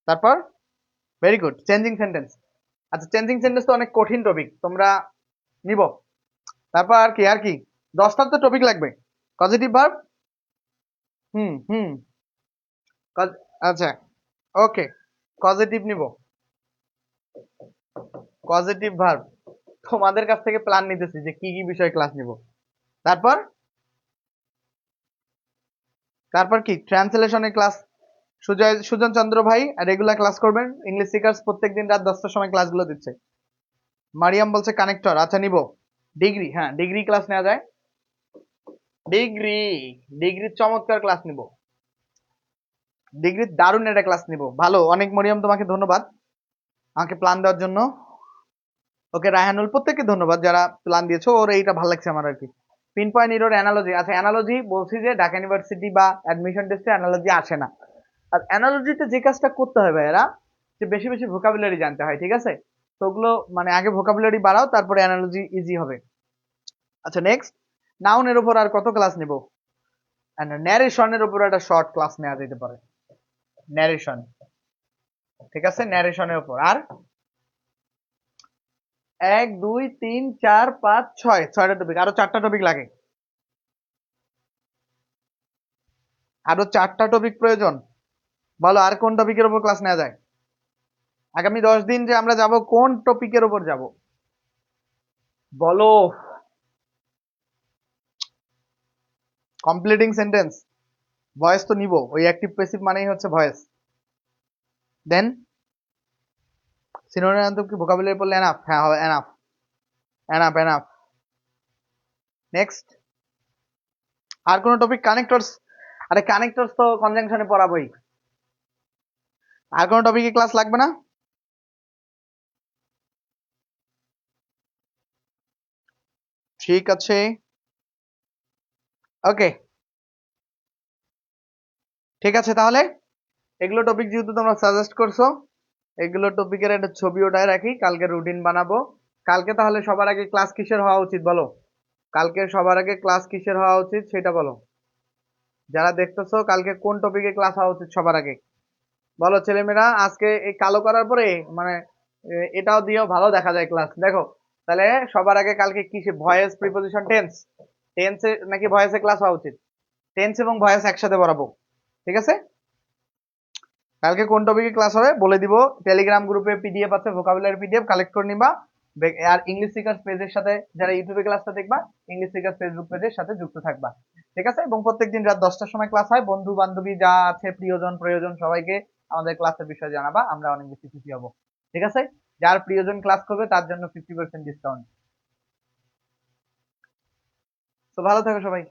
তারপর ভেরি গুড, চেঞ্জিং সেন্টেন্স। আচ্ছা, চেঞ্জিং সেন্টেন্স তো অনেক কঠিন টপিক, তোমরা নিব। তারপর আর কি আর কি? 10টা তো টপিক লাগবে। পজিটিভ ভার্ব, হুম হুম, আচ্ছা, ওকে, পজিটিভ নিব, পজিটিভ ভার্ব। তোমাদের কাছ থেকে প্ল্যান নিতেছি যে কি কি বিষয়ে ক্লাস নিব। তারপর তারপর কি? ট্রান্সলেশনের ক্লাস। সুজন চন্দ্র ভাই রেগুলার ক্লাস করবেন। ইংলিশ স্পিকার্স প্রত্যেকদিন রাত 10টার সময় ক্লাসগুলো দিচ্ছে। মারিয়াম বলছে কানেক্টর, আচ্ছা নিব। ডিগ্রি, হ্যাঁ ডিগ্রি ক্লাস নেওয়া যায়। ডিগ্রি, ডিগ্রির চমৎকার ক্লাস নিব, ডিগ্রির দারুণ একটা ক্লাস নিব। ভালো, অনেক। মরিয়ম তোমাকে ধন্যবাদ আমাকে প্ল্যান দেওয়ার জন্য। ওকে, রায়হানুল, প্রত্যেককে ধন্যবাদ যারা প্ল্যান দিয়েছো। ওর এইটা ভালো লাগছে আমার আর কি। পিন পয়েন্ট ইরোর অ্যানালজি, আচ্ছা অ্যানালজি বলছি যে ঢাকা ইউনিভার্সিটি বা অ্যাডমিশন টেস্টে অ্যানালজি আসে না। আর অ্যানালজিতে যে কাজটা করতে হবে এরা, যে বেশি বেশি ভোকাবুলারি জানতে হয়, ঠিক আছে? তো ওগুলো মানে আগে ভোকাবুলারি বাড়াও, তারপরে অ্যানালজি ইজি হবে। আচ্ছা নেক্সট, নাউনের উপর আর কত ক্লাস নিব? ন্যারেশনের উপর একটা শর্ট ক্লাস নেওয়া যেতে পারে, ন্যারেশন, ঠিক আছে, ন্যারেশনের উপর। আর 1 2 3 4 5 6, 6টা টপিক, আরো 4টা টপিক লাগে, আরো 4টা টপিক প্রয়োজন। বলো আর কোন টপিকের উপর ক্লাস নেওয়া যায়? আগামী 10 দিন যে আমরা যাব, কোন টপিকের উপর যাব বলো? কমপ্লিটিং সেন্টেন্স, ভয়েস তো নিব, ওই অ্যাক্টিভ প্যাসিভ মানেই হচ্ছে ভয়েস। দেন সিনোনিম কি ভোকাবুলারি পড়লে এনাফ? হ্যাঁ হবে, এনাফ এনাফ এনাফ। নেক্সট আর কোন টপিক? কানেক্টরস, আরে কানেক্টরস তো কনজাংশনে পড়াবোই। আর কোন টপিকে ক্লাস লাগবে না? ঠিক আছে, ওকে, ঠিক আছে তাহলে। এগুলো টপিক যেহেতু তোমরা সাজেস্ট করছো, এগুলো টপিকের একটা ছবি ওঠায় রাখি, কালকে রুটিন বানাবো। কালকে তাহলে সবার আগে ক্লাস কিসের হওয়া উচিত বলো? কালকে সবার আগে ক্লাস কিসের হওয়া উচিত সেটা বলো। যারা দেখতেছো কালকে কোন টপিকে ক্লাস হওয়া উচিত সবার আগে বলো ছেলেমেয়েরা। আজকে এই কালো করার পরে মানে এটাও দিয়েও ভালো দেখা যায় ক্লাস, দেখো। তাহলে সবার আগে কালকে কিসে, ভয়েস, প্রিপোজিশন, টেন্স, টেন্সে নাকি ভয়েসে ক্লাস হওয়া উচিত? টেন্স এবং ভয়েস একসাথে পড়াবো, ঠিক আছে? কালকে কোন টপিকে ক্লাস হবে বলে দিব। টেলিগ্রাম গ্রুপে পিডিএফ আছে, ভোকাবুলারি পিডিএফ কালেক্ট করে নিবা। আর ইংলিশ স্পিকার পেজের সাথে যারা ইউটিউবে ক্লাসটা দেখবা, ইংলিশ স্পিকার ফেসবুক পেজের সাথে যুক্ত থাকবা, ঠিক আছে? এবং প্রত্যেকদিন রাত 10টার সময় ক্লাস হয়। বন্ধু বান্ধবী যা আছে, প্রিয়জন প্রয়োজন সবাইকে আমাদের ক্লাসের বিষয়ে জানাবা, আমরা অনেক বেশি খুশি হব, ঠিক আছে? যার প্রিয়জন ক্লাস করবে তার জন্য 50% ডিসকাউন্ট। তো ভালো থাকো সবাই।